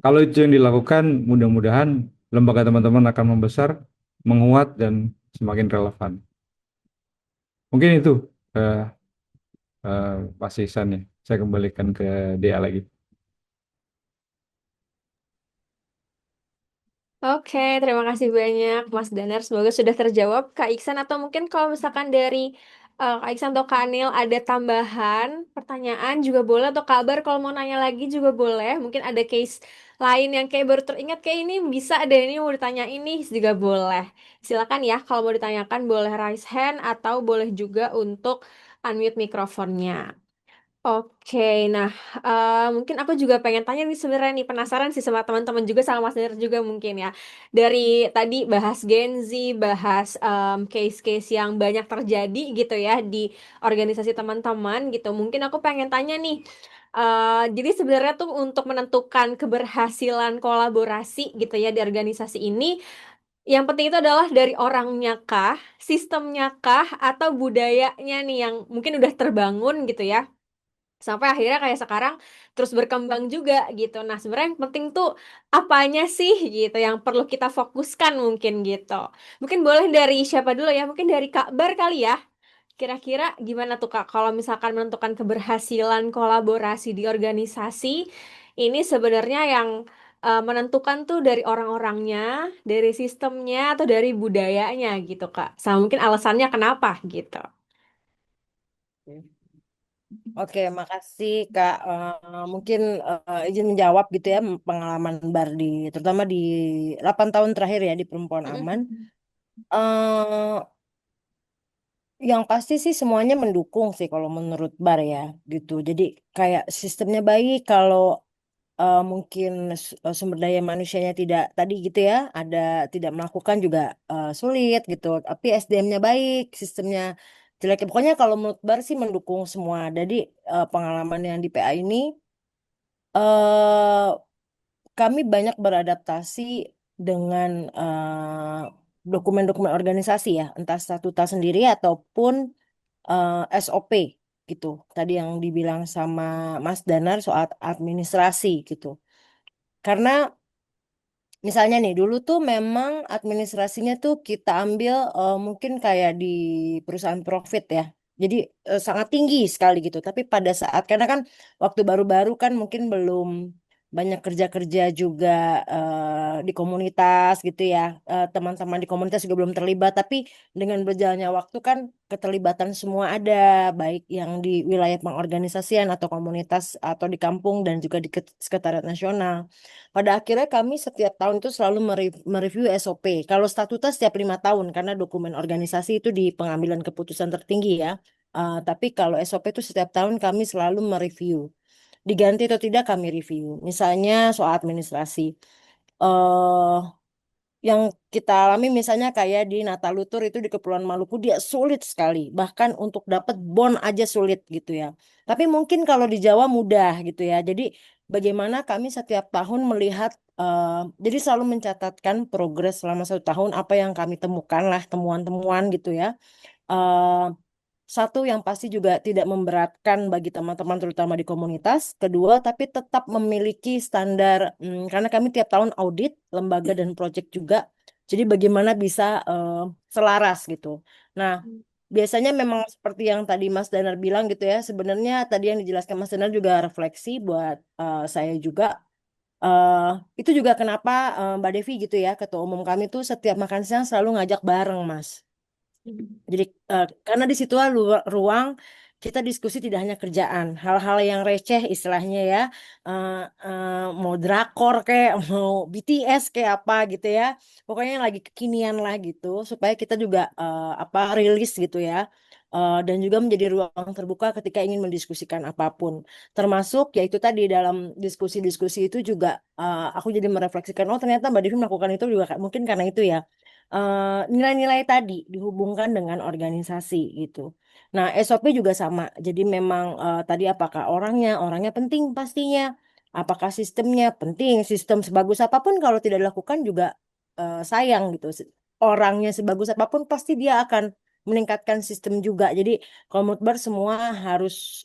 Kalau itu yang dilakukan, mudah-mudahan lembaga teman-teman akan membesar, menguat dan semakin relevan. Mungkin itu eh, Mas Ihsan ya. Saya kembalikan ke Dea lagi. Oke, terima kasih banyak Mas Danar. Semoga sudah terjawab Kak Iksan atau mungkin kalau misalkan dari Kak Iksan atau Kak Anil ada tambahan pertanyaan juga boleh atau kabar kalau mau nanya lagi juga boleh. Mungkin ada case lain yang kayak baru teringat kayak ini bisa ada ini mau ditanya ini juga boleh. Silakan ya kalau mau ditanyakan boleh raise hand atau boleh juga untuk unmute mikrofonnya. Oke, nah mungkin aku juga pengen tanya nih sebenarnya nih penasaran sih sama teman-teman juga sama Mas Nir juga mungkin ya. Dari tadi bahas Gen Z, bahas case-case yang banyak terjadi gitu ya di organisasi teman-teman gitu. Mungkin aku pengen tanya nih, jadi sebenarnya tuh untuk menentukan keberhasilan kolaborasi gitu ya di organisasi ini, yang penting itu adalah dari orangnya kah, sistemnya kah, atau budayanya nih yang mungkin udah terbangun gitu ya sampai akhirnya kayak sekarang terus berkembang juga gitu. Nah, sebenarnya yang penting tuh apanya sih gitu yang perlu kita fokuskan mungkin gitu. Mungkin boleh dari siapa dulu ya? Mungkin dari Kak Bar kali ya. Kira-kira gimana tuh Kak kalau misalkan menentukan keberhasilan kolaborasi di organisasi ini sebenarnya yang menentukan tuh dari orang-orangnya, dari sistemnya atau dari budayanya gitu Kak. Sama mungkin alasannya kenapa gitu. Oke, makasih Kak. Mungkin izin menjawab gitu ya pengalaman Bardi, terutama di 8 tahun terakhir ya di Perempuan Aman. eh yang pasti sih semuanya mendukung sih kalau menurut Bar ya gitu. Jadi kayak sistemnya baik kalau mungkin sumber daya manusianya tidak tadi gitu ya, ada tidak melakukan juga sulit gitu. Tapi SDM-nya baik, sistemnya jelek. Pokoknya kalau menurut Bar sih mendukung semua. Jadi pengalaman yang di PA ini eh kami banyak beradaptasi dengan dokumen-dokumen organisasi ya, entah statuta sendiri ataupun SOP gitu. Tadi yang dibilang sama Mas Danar soal administrasi gitu. Karena misalnya nih dulu tuh memang administrasinya tuh kita ambil mungkin kayak di perusahaan profit ya. Jadi sangat tinggi sekali gitu. Tapi pada saat karena kan waktu baru-baru kan mungkin belum banyak kerja-kerja juga di komunitas gitu ya. Teman-teman di komunitas juga belum terlibat, tapi dengan berjalannya waktu kan keterlibatan semua ada, baik yang di wilayah pengorganisasian atau komunitas atau di kampung dan juga di sekretariat nasional. Pada akhirnya kami setiap tahun itu selalu mereview SOP. Kalau statuta setiap 5 tahun karena dokumen organisasi itu di pengambilan keputusan tertinggi ya. Tapi kalau SOP itu setiap tahun kami selalu mereview. Diganti atau tidak kami review. Misalnya soal administrasi. eh yang kita alami misalnya kayak di Natalutur itu di Kepulauan Maluku dia sulit sekali. Bahkan untuk dapat bon aja sulit gitu ya. Tapi mungkin kalau di Jawa mudah gitu ya. Jadi bagaimana kami setiap tahun melihat jadi selalu mencatatkan progres selama 1 tahun apa yang kami temukan lah temuan-temuan gitu ya. Eh, Satu yang pasti juga tidak memberatkan bagi teman-teman terutama di komunitas. Kedua, tapi tetap memiliki standar karena kami tiap tahun audit lembaga dan proyek juga. Jadi bagaimana bisa selaras gitu. Nah, biasanya memang seperti yang tadi Mas Danar bilang gitu ya. Sebenarnya tadi yang dijelaskan Mas Danar juga refleksi buat saya juga. eh itu juga kenapa Mbak Devi gitu ya, ketua umum kami tuh setiap makan siang selalu ngajak bareng, Mas. Jadi karena di situ ruang kita diskusi tidak hanya kerjaan, hal-hal yang receh istilahnya ya, mau drakor kayak mau BTS kayak apa gitu ya, pokoknya yang lagi kekinian lah gitu, supaya kita juga apa rilis gitu ya. Dan juga menjadi ruang terbuka ketika ingin mendiskusikan apapun, termasuk yaitu tadi dalam diskusi-diskusi itu juga aku jadi merefleksikan, oh ternyata Mbak Devi melakukan itu juga mungkin karena itu ya nilai-nilai tadi dihubungkan dengan organisasi gitu. Nah, SOP juga sama. Jadi memang tadi apakah orangnya penting pastinya. Apakah sistemnya penting, sistem sebagus apapun kalau tidak dilakukan juga sayang gitu. Orangnya sebagus apapun pasti dia akan meningkatkan sistem juga. Jadi kalau menurut Bar semua harus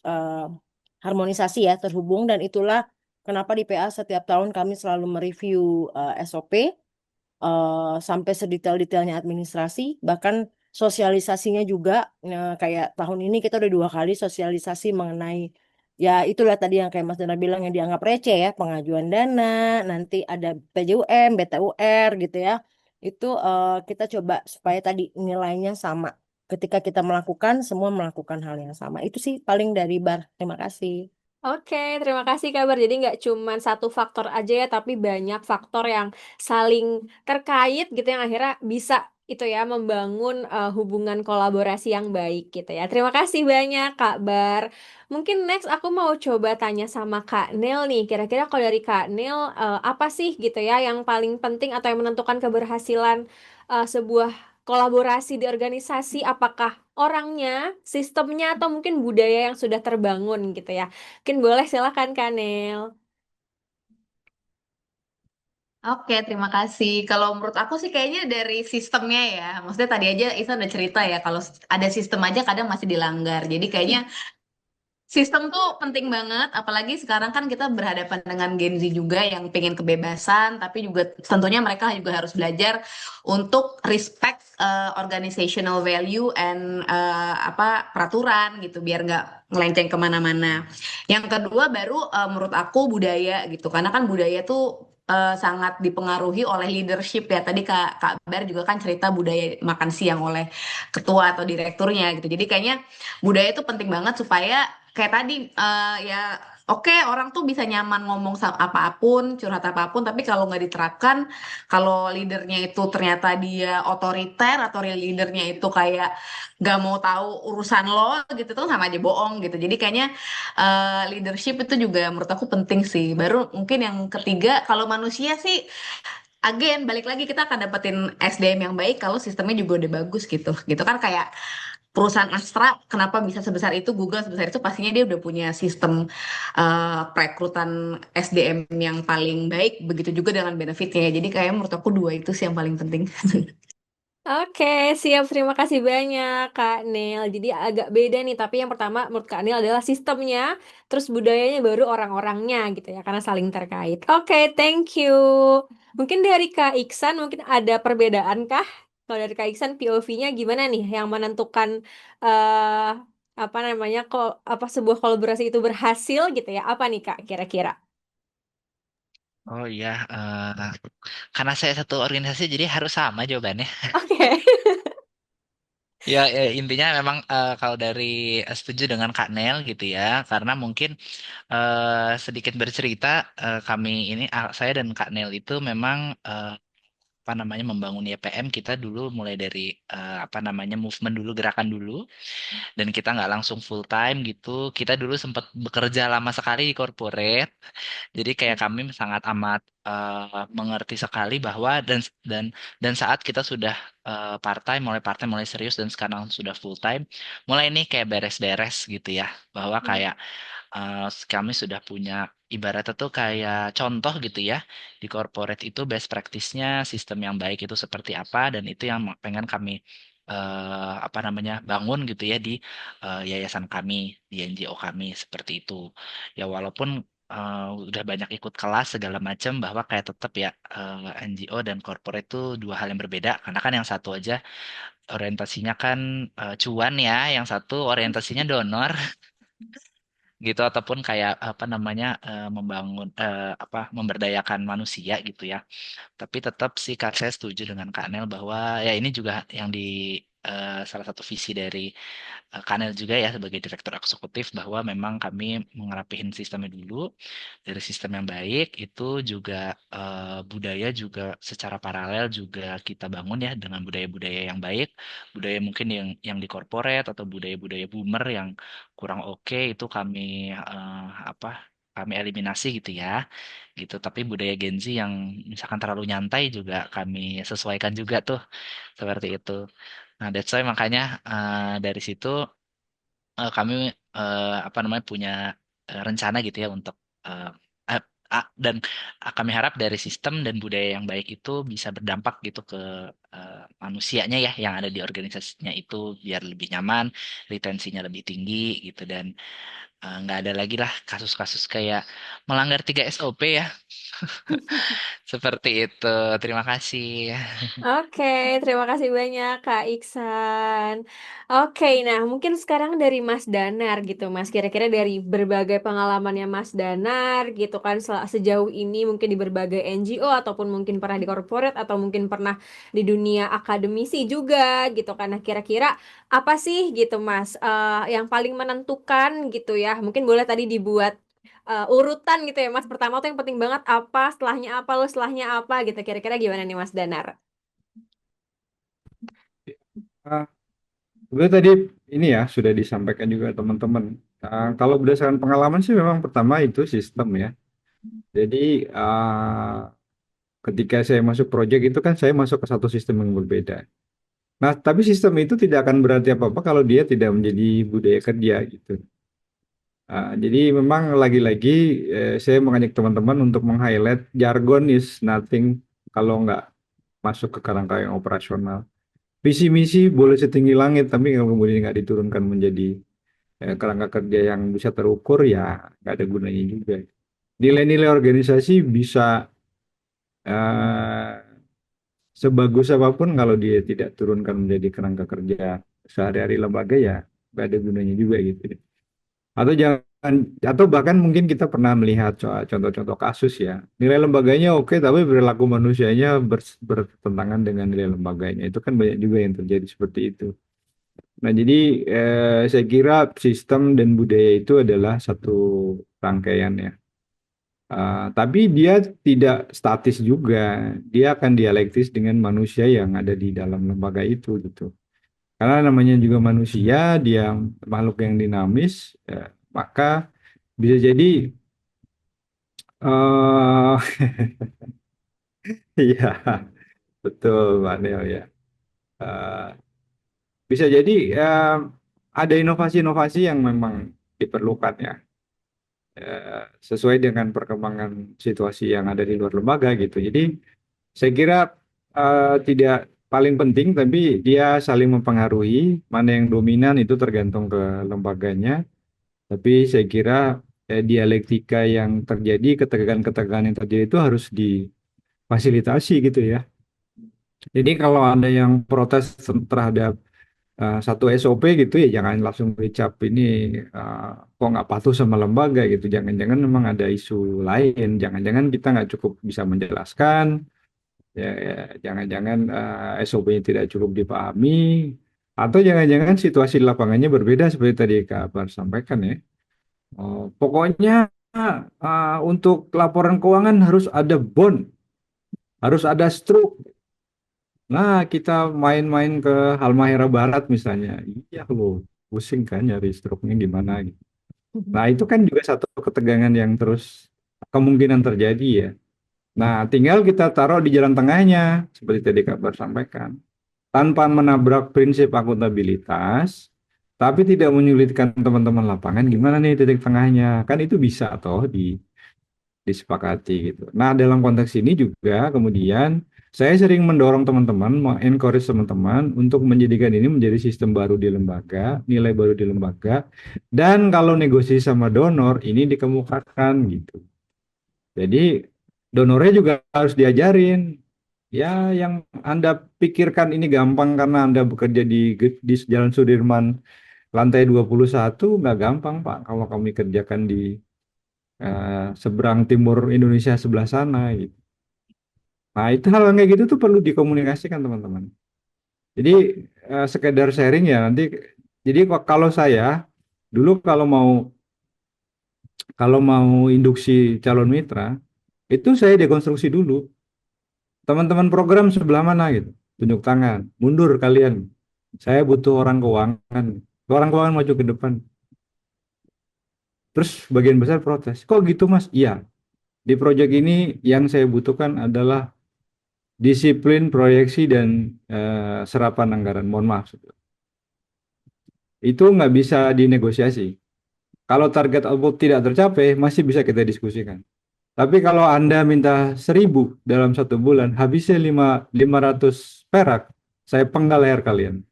harmonisasi ya, terhubung dan itulah kenapa di PA setiap tahun kami selalu mereview SOP sampai sedetail-detailnya administrasi, bahkan sosialisasinya juga kayak tahun ini kita udah 2 kali sosialisasi mengenai ya itulah tadi yang kayak Mas Dana bilang yang dianggap receh ya, pengajuan dana, nanti ada PJUM, BTUR gitu ya. Itu kita coba supaya tadi nilainya sama. Ketika kita melakukan, semua melakukan hal yang sama. Itu sih paling dari Bar. Terima kasih. Oke, terima kasih kabar. Jadi nggak cuma satu faktor aja ya, tapi banyak faktor yang saling terkait gitu yang akhirnya bisa itu ya membangun hubungan kolaborasi yang baik gitu ya. Terima kasih banyak Kak Bar. Mungkin next aku mau coba tanya sama Kak Nel nih. Kira-kira kalau dari Kak Nel apa sih gitu ya yang paling penting atau yang menentukan keberhasilan sebuah kolaborasi di organisasi? Apakah orangnya, sistemnya, atau mungkin budaya yang sudah terbangun gitu ya? Mungkin boleh silakan Kanel. Oke, terima kasih. Kalau menurut aku sih kayaknya dari sistemnya ya. Maksudnya tadi aja itu ada cerita ya, kalau ada sistem aja kadang masih dilanggar. Jadi kayaknya sistem tuh penting banget, apalagi sekarang kan kita berhadapan dengan Gen Z juga yang pengen kebebasan, tapi juga tentunya mereka juga harus belajar untuk respect organizational value and apa peraturan gitu, biar nggak melenceng kemana-mana. Yang kedua baru menurut aku budaya gitu, karena kan budaya tuh sangat dipengaruhi oleh leadership ya. Tadi Kak Bar juga kan cerita budaya makan siang oleh ketua atau direkturnya gitu. Jadi kayaknya budaya itu penting banget supaya kayak tadi ya oke orang tuh bisa nyaman ngomong sama apapun, curhat apapun, tapi kalau nggak diterapkan, kalau leadernya itu ternyata dia otoriter atau leadernya itu kayak nggak mau tahu urusan lo gitu tuh sama aja bohong gitu. Jadi kayaknya leadership itu juga menurut aku penting sih. Baru mungkin yang ketiga kalau manusia sih again balik lagi kita akan dapetin SDM yang baik kalau sistemnya juga udah bagus gitu. Gitu kan kayak perusahaan Astra kenapa bisa sebesar itu, Google sebesar itu pastinya dia udah punya sistem perekrutan SDM yang paling baik, begitu juga dengan benefitnya. Jadi kayak menurut aku dua itu sih yang paling penting. Oke, siap. Terima kasih banyak, Kak Nel. Jadi agak beda nih, tapi yang pertama menurut Kak Nel adalah sistemnya, terus budayanya baru orang-orangnya gitu ya, karena saling terkait. Oke, thank you. Mungkin dari Kak Iksan, mungkin ada perbedaan kah? Kalau dari Kak Iksan, POV-nya gimana nih yang menentukan eh apa namanya, kok apa sebuah kolaborasi itu berhasil gitu ya? Apa nih Kak kira-kira? Oh iya, karena saya satu organisasi jadi harus sama jawabannya. Oke. Ya, intinya memang kalau dari setuju dengan Kak Nel gitu ya, karena mungkin sedikit bercerita, kami ini, saya dan Kak Nel itu memang apa namanya membangun YPM kita dulu mulai dari apa namanya movement dulu, gerakan dulu, dan kita nggak langsung full time gitu. Kita dulu sempat bekerja lama sekali di corporate. Jadi kayak kami sangat amat mengerti sekali bahwa dan dan saat kita sudah part time mulai serius dan sekarang sudah full time, mulai nih kayak beres-beres gitu ya, bahwa kayak kami sudah punya ibaratnya tuh kayak contoh gitu ya di corporate itu best practice-nya sistem yang baik itu seperti apa, dan itu yang pengen kami apa namanya bangun gitu ya di yayasan kami, di NGO kami seperti itu. Ya walaupun udah banyak ikut kelas segala macam, bahwa kayak tetap ya NGO dan corporate itu dua hal yang berbeda, karena kan yang satu aja orientasinya kan cuan ya, yang satu orientasinya donor gitu, ataupun kayak apa namanya membangun apa memberdayakan manusia gitu ya. Tapi tetap sih Kak, saya setuju dengan Kak Nel bahwa ya ini juga yang di salah satu visi dari Kanel juga ya sebagai direktur eksekutif, bahwa memang kami mengerapihin sistemnya dulu. Dari sistem yang baik itu juga budaya juga secara paralel juga kita bangun ya dengan budaya-budaya yang baik, budaya mungkin yang di corporate atau budaya-budaya boomer yang kurang oke itu kami apa kami eliminasi gitu ya, gitu. Tapi budaya Gen Z yang misalkan terlalu nyantai juga kami sesuaikan juga tuh seperti itu. Nah, that's why makanya dari situ kami apa namanya punya rencana gitu ya untuk eh, eh, dan kami harap dari sistem dan budaya yang baik itu bisa berdampak gitu ke manusianya ya yang ada di organisasinya itu, biar lebih nyaman, retensinya lebih tinggi gitu, dan nggak ada lagi lah kasus-kasus kayak melanggar 3 SOP ya. Seperti itu. Terima kasih. Oke, terima kasih banyak Kak Iksan. Oke, nah mungkin sekarang dari Mas Danar gitu Mas. Kira-kira dari berbagai pengalamannya Mas Danar gitu kan sejauh ini mungkin di berbagai NGO ataupun mungkin pernah di corporate atau mungkin pernah di dunia akademisi juga gitu kan. Nah, kira-kira apa sih gitu Mas yang paling menentukan gitu ya. Mungkin boleh tadi dibuat urutan gitu ya Mas. Pertama tuh yang penting banget apa, setelahnya apa, lalu setelahnya apa gitu. Kira-kira gimana nih Mas Danar? Ah, Sebenarnya tadi ini ya sudah disampaikan juga teman-teman. Kalau berdasarkan pengalaman sih memang pertama itu sistem ya. Jadi ketika saya masuk proyek itu kan saya masuk ke satu sistem yang berbeda. Nah, tapi sistem itu tidak akan berarti apa-apa kalau dia tidak menjadi budaya kerja gitu. Jadi memang lagi-lagi saya mengajak teman-teman untuk meng-highlight jargon is nothing kalau nggak masuk ke kerangka yang operasional. Visi misi boleh setinggi langit, tapi kalau kemudian nggak diturunkan menjadi kerangka kerja yang bisa terukur, ya nggak ada gunanya juga. Nilai-nilai organisasi bisa eh, sebagus apapun kalau dia tidak turunkan menjadi kerangka kerja sehari-hari lembaga, ya nggak ada gunanya juga gitu. Atau jangan, atau bahkan mungkin kita pernah melihat contoh-contoh kasus ya. Nilai lembaganya oke, tapi perilaku manusianya bertentangan dengan nilai lembaganya. Itu kan banyak juga yang terjadi seperti itu. Nah, jadi saya kira sistem dan budaya itu adalah satu rangkaian ya. Tapi dia tidak statis juga. Dia akan dialektis dengan manusia yang ada di dalam lembaga itu gitu. Karena namanya juga manusia, dia makhluk yang dinamis, maka bisa jadi eh iya, betul Mbak Nel ya. Eh, Bisa jadi ada inovasi-inovasi yang memang diperlukan ya, sesuai dengan perkembangan situasi yang ada di luar lembaga gitu. Jadi saya kira tidak paling penting, tapi dia saling mempengaruhi. Mana yang dominan itu tergantung ke lembaganya. Tapi saya kira dialektika yang terjadi, ketegangan-ketegangan yang terjadi itu harus difasilitasi gitu ya. Jadi kalau ada yang protes terhadap satu SOP gitu ya, jangan langsung dicap ini kok nggak patuh sama lembaga gitu. Jangan-jangan memang ada isu lain, jangan-jangan kita nggak cukup bisa menjelaskan, ya, jangan-jangan SOP-nya tidak cukup dipahami, atau jangan-jangan situasi di lapangannya berbeda seperti tadi Kak Bar sampaikan ya. Pokoknya untuk laporan keuangan harus ada bond, harus ada struk. Nah, kita main-main ke Halmahera Barat misalnya. Iya loh, pusing kan nyari struknya gimana gitu. Nah, itu kan juga satu ketegangan yang terus kemungkinan terjadi ya. Nah, tinggal kita taruh di jalan tengahnya, seperti tadi kabar sampaikan. Tanpa menabrak prinsip akuntabilitas, tapi tidak menyulitkan teman-teman lapangan, gimana nih titik tengahnya? Kan itu bisa toh disepakati gitu. Nah, dalam konteks ini juga kemudian saya sering mendorong teman-teman, encourage teman-teman untuk menjadikan ini menjadi sistem baru di lembaga, nilai baru di lembaga, dan kalau negosiasi sama donor ini dikemukakan gitu. Jadi donornya juga harus diajarin. Ya, yang Anda pikirkan ini gampang karena Anda bekerja di Jalan Sudirman lantai 21, nggak gampang Pak kalau kami kerjakan di seberang timur Indonesia sebelah sana gitu. Nah, itu hal kayak gitu tuh perlu dikomunikasikan teman-teman. Jadi sekedar sharing ya nanti. Jadi kalau saya dulu kalau mau induksi calon mitra itu saya dekonstruksi dulu. Teman-teman program sebelah mana gitu. Tunjuk tangan, mundur kalian. Saya butuh orang keuangan. Orang keuangan maju ke depan. Terus bagian besar protes. Kok gitu Mas? Iya. Di proyek ini yang saya butuhkan adalah disiplin proyeksi dan serapan anggaran. Mohon maaf. Itu nggak bisa dinegosiasi. Kalau target output tidak tercapai, masih bisa kita diskusikan. Tapi kalau Anda minta 1.000 dalam 1 bulan, habisnya 500 perak, saya penggal leher kalian.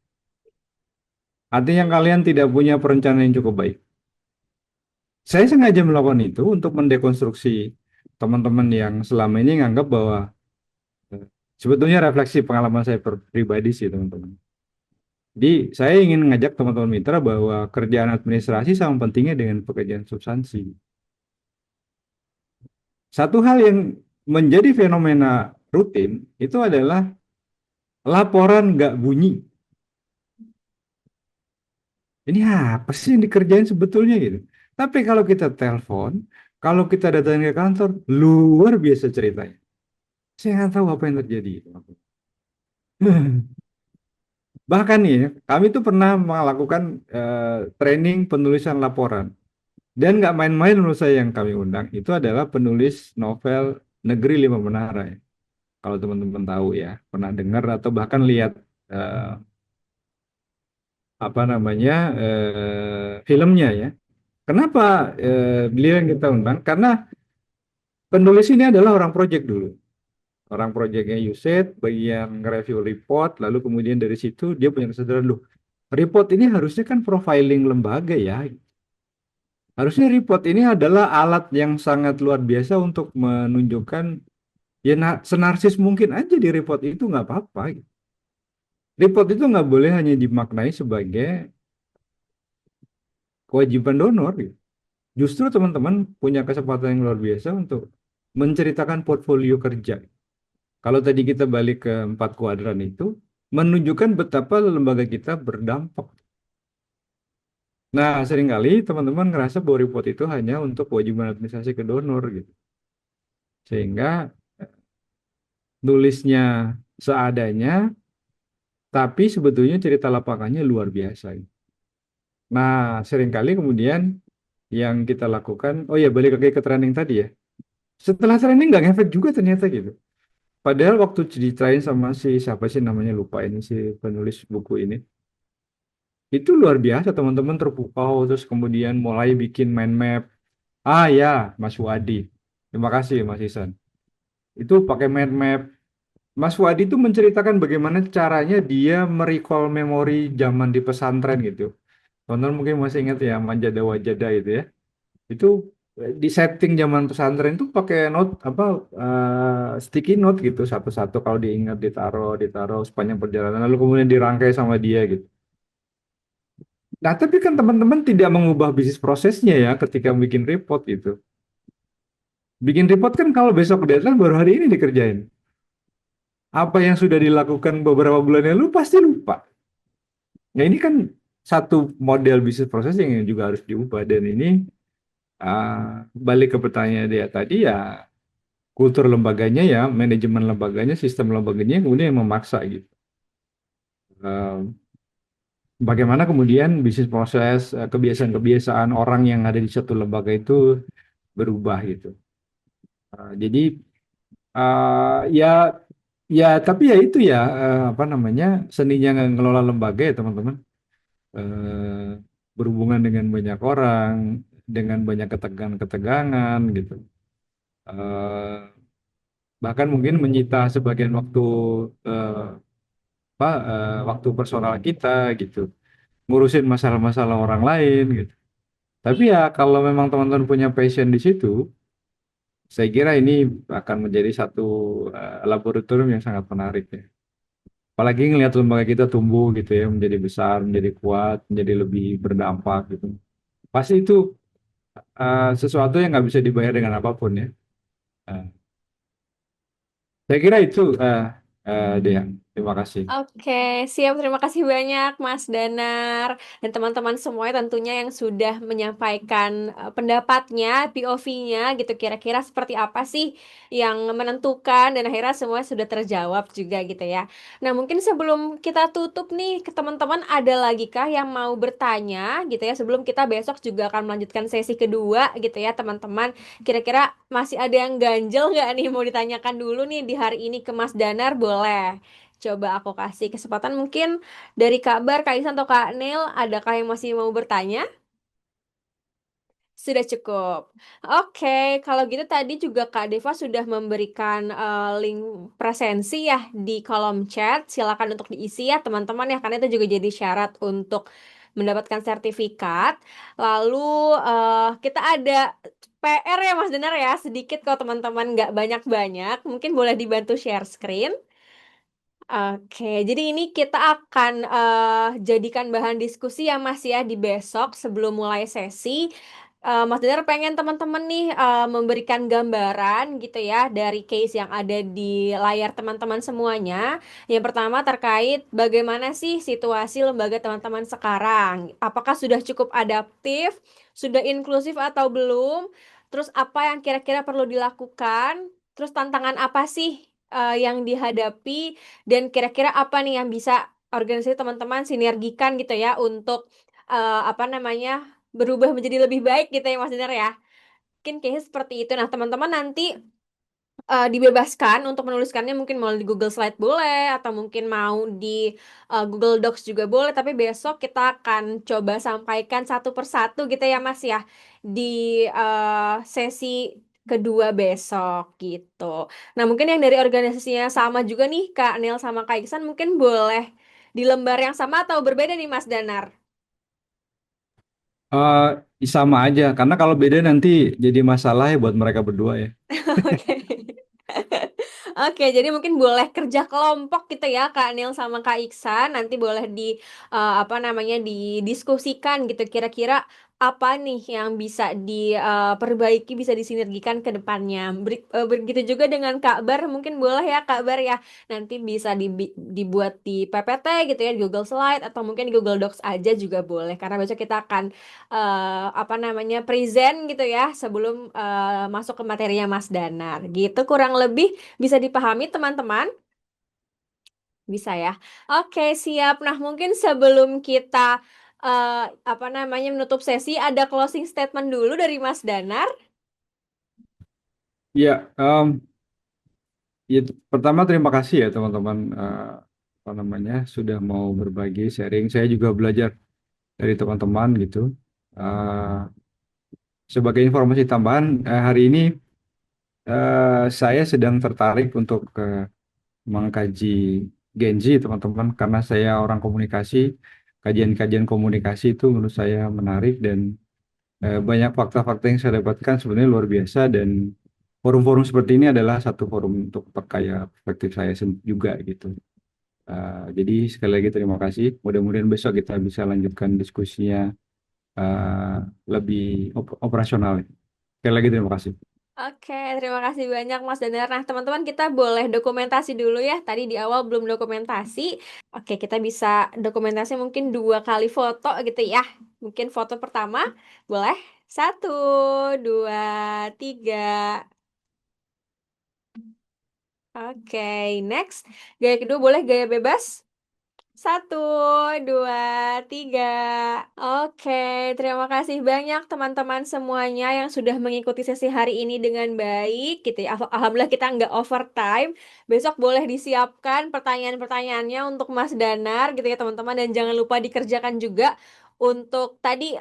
Artinya kalian tidak punya perencanaan yang cukup baik. Saya sengaja melakukan itu untuk mendekonstruksi teman-teman yang selama ini nganggap bahwa sebetulnya refleksi pengalaman saya pribadi sih teman-teman. Jadi saya ingin mengajak teman-teman mitra bahwa kerjaan administrasi sama pentingnya dengan pekerjaan substansi. Satu hal yang menjadi fenomena rutin itu adalah laporan nggak bunyi. Ini apa sih yang dikerjain sebetulnya gitu. Tapi kalau kita telepon, kalau kita datang ke kantor, luar biasa ceritanya. Saya nggak tahu apa yang terjadi. Bahkan nih, kami tuh pernah melakukan training penulisan laporan. Dan nggak main-main menurut saya yang kami undang, itu adalah penulis novel Negeri Lima Menara. Ya. Kalau teman-teman tahu ya, pernah dengar atau bahkan lihat filmnya ya. Kenapa beliau yang kita undang? Karena penulis ini adalah orang proyek dulu. Orang proyeknya USAID, bagian nge-review report, lalu kemudian dari situ dia punya kesadaran, loh, report ini harusnya kan profiling lembaga ya. Harusnya report ini adalah alat yang sangat luar biasa untuk menunjukkan, ya senarsis mungkin aja di report itu nggak apa-apa. Report itu nggak boleh hanya dimaknai sebagai kewajiban donor. Justru teman-teman punya kesempatan yang luar biasa untuk menceritakan portfolio kerja. Kalau tadi kita balik ke 4 kuadran itu, menunjukkan betapa lembaga kita berdampak. Nah, seringkali teman-teman ngerasa bahwa report itu hanya untuk kewajiban administrasi ke donor gitu. Sehingga nulisnya seadanya, tapi sebetulnya cerita lapangannya luar biasa. Nah, seringkali kemudian yang kita lakukan, oh ya balik lagi ke training tadi ya. Setelah training nggak ngefek juga ternyata gitu. Padahal waktu di-train sama siapa sih namanya lupa ini si penulis buku ini. Itu luar biasa teman-teman terpukau terus kemudian mulai bikin mind map. Ah ya, Mas Wadi. Terima kasih Mas Isan. Itu pakai mind map. Mas Wadi itu menceritakan bagaimana caranya dia merecall memori zaman di pesantren gitu. Teman-teman mungkin masih ingat ya Manjada Wajada itu ya. Itu di setting zaman pesantren itu pakai note sticky note gitu satu-satu kalau diingat ditaruh sepanjang perjalanan lalu kemudian dirangkai sama dia gitu. Nah, tapi kan teman-teman tidak mengubah bisnis prosesnya ya ketika bikin report gitu. Bikin report kan kalau besok deadline baru hari ini dikerjain. Apa yang sudah dilakukan beberapa bulan yang lalu pasti lupa. Nah, ini kan satu model bisnis proses yang juga harus diubah dan ini balik ke pertanyaan dia tadi ya kultur lembaganya ya, manajemen lembaganya, sistem lembaganya kemudian yang memaksa gitu. Eh, Bagaimana kemudian bisnis proses, kebiasaan-kebiasaan orang yang ada di satu lembaga itu berubah gitu. Jadi ya ya tapi ya itu ya apa namanya seninya ngelola lembaga ya teman-teman. Eh, Berhubungan dengan banyak orang, dengan banyak ketegangan-ketegangan gitu. Eh, Bahkan mungkin menyita sebagian waktu eh, waktu personal kita gitu, ngurusin masalah-masalah orang lain gitu. Tapi ya kalau memang teman-teman punya passion di situ, saya kira ini akan menjadi satu laboratorium yang sangat menarik ya. Apalagi ngelihat lembaga kita tumbuh gitu ya, menjadi besar, menjadi kuat, menjadi lebih berdampak gitu. Pasti itu sesuatu yang nggak bisa dibayar dengan apapun ya. Eh, saya kira itu Dea. Terima kasih. Oke, siap. Terima kasih banyak Mas Danar dan teman-teman semuanya tentunya yang sudah menyampaikan pendapatnya, POV-nya gitu. Kira-kira seperti apa sih yang menentukan dan akhirnya semua sudah terjawab juga gitu ya. Nah, mungkin sebelum kita tutup nih ke teman-teman ada lagi kah yang mau bertanya gitu ya sebelum kita besok juga akan melanjutkan sesi kedua gitu ya teman-teman. Kira-kira masih ada yang ganjel nggak nih mau ditanyakan dulu nih di hari ini ke Mas Danar boleh. Coba aku kasih kesempatan mungkin dari Kak Bar, Kak Isan atau Kak Neil, adakah yang masih mau bertanya? Sudah cukup. Oke, kalau gitu tadi juga Kak Deva sudah memberikan link presensi ya di kolom chat. Silakan untuk diisi ya teman-teman ya, karena itu juga jadi syarat untuk mendapatkan sertifikat. Lalu kita ada PR ya Mas Denar ya, sedikit kalau teman-teman nggak banyak-banyak. Mungkin boleh dibantu share screen. Oke, jadi ini kita akan jadikan bahan diskusi ya Mas ya di besok sebelum mulai sesi. Mas Dinar pengen teman-teman nih memberikan gambaran gitu ya dari case yang ada di layar teman-teman semuanya. Yang pertama terkait bagaimana sih situasi lembaga teman-teman sekarang. Apakah sudah cukup adaptif, sudah inklusif atau belum? Terus apa yang kira-kira perlu dilakukan? Terus tantangan apa sih yang dihadapi? Dan kira-kira apa nih yang bisa organisasi teman-teman sinergikan gitu ya untuk apa namanya berubah menjadi lebih baik gitu ya Mas Dinar ya. Mungkin kayaknya seperti itu. Nah, teman-teman nanti dibebaskan untuk menuliskannya mungkin mau di Google Slide boleh atau mungkin mau di Google Docs juga boleh. Tapi besok kita akan coba sampaikan satu persatu gitu ya Mas ya di sesi kedua besok gitu. Nah, mungkin yang dari organisasinya sama juga nih Kak Nel sama Kak Iksan mungkin boleh di lembar yang sama atau berbeda nih Mas Danar. Sama aja, karena kalau beda nanti jadi masalah ya buat mereka berdua ya. Oke. Oke, jadi mungkin boleh kerja kelompok gitu ya Kak Nil sama Kak Iksan. Nanti boleh di apa namanya didiskusikan gitu kira-kira apa nih yang bisa diperbaiki, bisa disinergikan ke depannya. Begitu juga dengan Kak Bar, mungkin boleh ya Kak Bar ya. Nanti bisa dibuat di PPT gitu ya, di Google Slide atau mungkin di Google Docs aja juga boleh. Karena besok kita akan apa namanya present gitu ya sebelum masuk ke materinya Mas Danar. Gitu kurang lebih bisa dipahami teman-teman? Bisa ya. Oke, siap. Nah, mungkin sebelum kita apa namanya menutup sesi ada closing statement dulu dari Mas Danar. Ya, ya, pertama terima kasih ya teman-teman apa namanya sudah mau berbagi sharing. Saya juga belajar dari teman-teman gitu. Eh, Sebagai informasi tambahan, hari ini saya sedang tertarik untuk mengkaji Genji teman-teman karena saya orang komunikasi. Kajian-kajian komunikasi itu menurut saya menarik dan banyak fakta-fakta yang saya dapatkan sebenarnya luar biasa dan forum-forum seperti ini adalah satu forum untuk perkaya perspektif saya juga gitu. Jadi sekali lagi terima kasih. Mudah-mudahan besok kita bisa lanjutkan diskusinya eh, lebih operasional. Sekali lagi terima kasih. Oke, terima kasih banyak Mas Danar. Nah, teman-teman kita boleh dokumentasi dulu ya. Tadi di awal belum dokumentasi. Oke, kita bisa dokumentasi mungkin 2 kali foto gitu ya. Mungkin foto pertama, boleh? 1, 2, 3. Oke, next. Gaya kedua boleh gaya bebas? 1, 2, 3. Oke, terima kasih banyak teman-teman semuanya yang sudah mengikuti sesi hari ini dengan baik gitu ya. Alhamdulillah kita nggak overtime. Besok boleh disiapkan pertanyaan-pertanyaannya untuk Mas Danar gitu ya teman-teman. Dan jangan lupa dikerjakan juga untuk tadi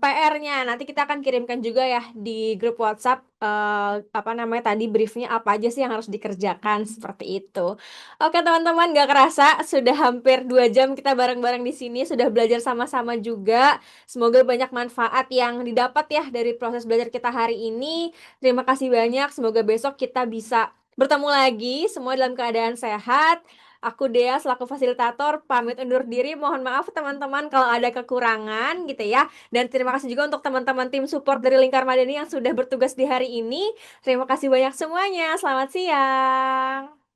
PR-nya. Nanti kita akan kirimkan juga ya di grup WhatsApp apa namanya tadi briefnya apa aja sih yang harus dikerjakan seperti itu. Oke teman-teman, gak kerasa sudah hampir 2 jam kita bareng-bareng di sini, sudah belajar sama-sama juga. Semoga banyak manfaat yang didapat ya dari proses belajar kita hari ini. Terima kasih banyak, semoga besok kita bisa bertemu lagi, semua dalam keadaan sehat. Aku Dea selaku fasilitator pamit undur diri. Mohon maaf teman-teman kalau ada kekurangan gitu ya. Dan terima kasih juga untuk teman-teman tim support dari Lingkar Madani yang sudah bertugas di hari ini. Terima kasih banyak semuanya. Selamat siang.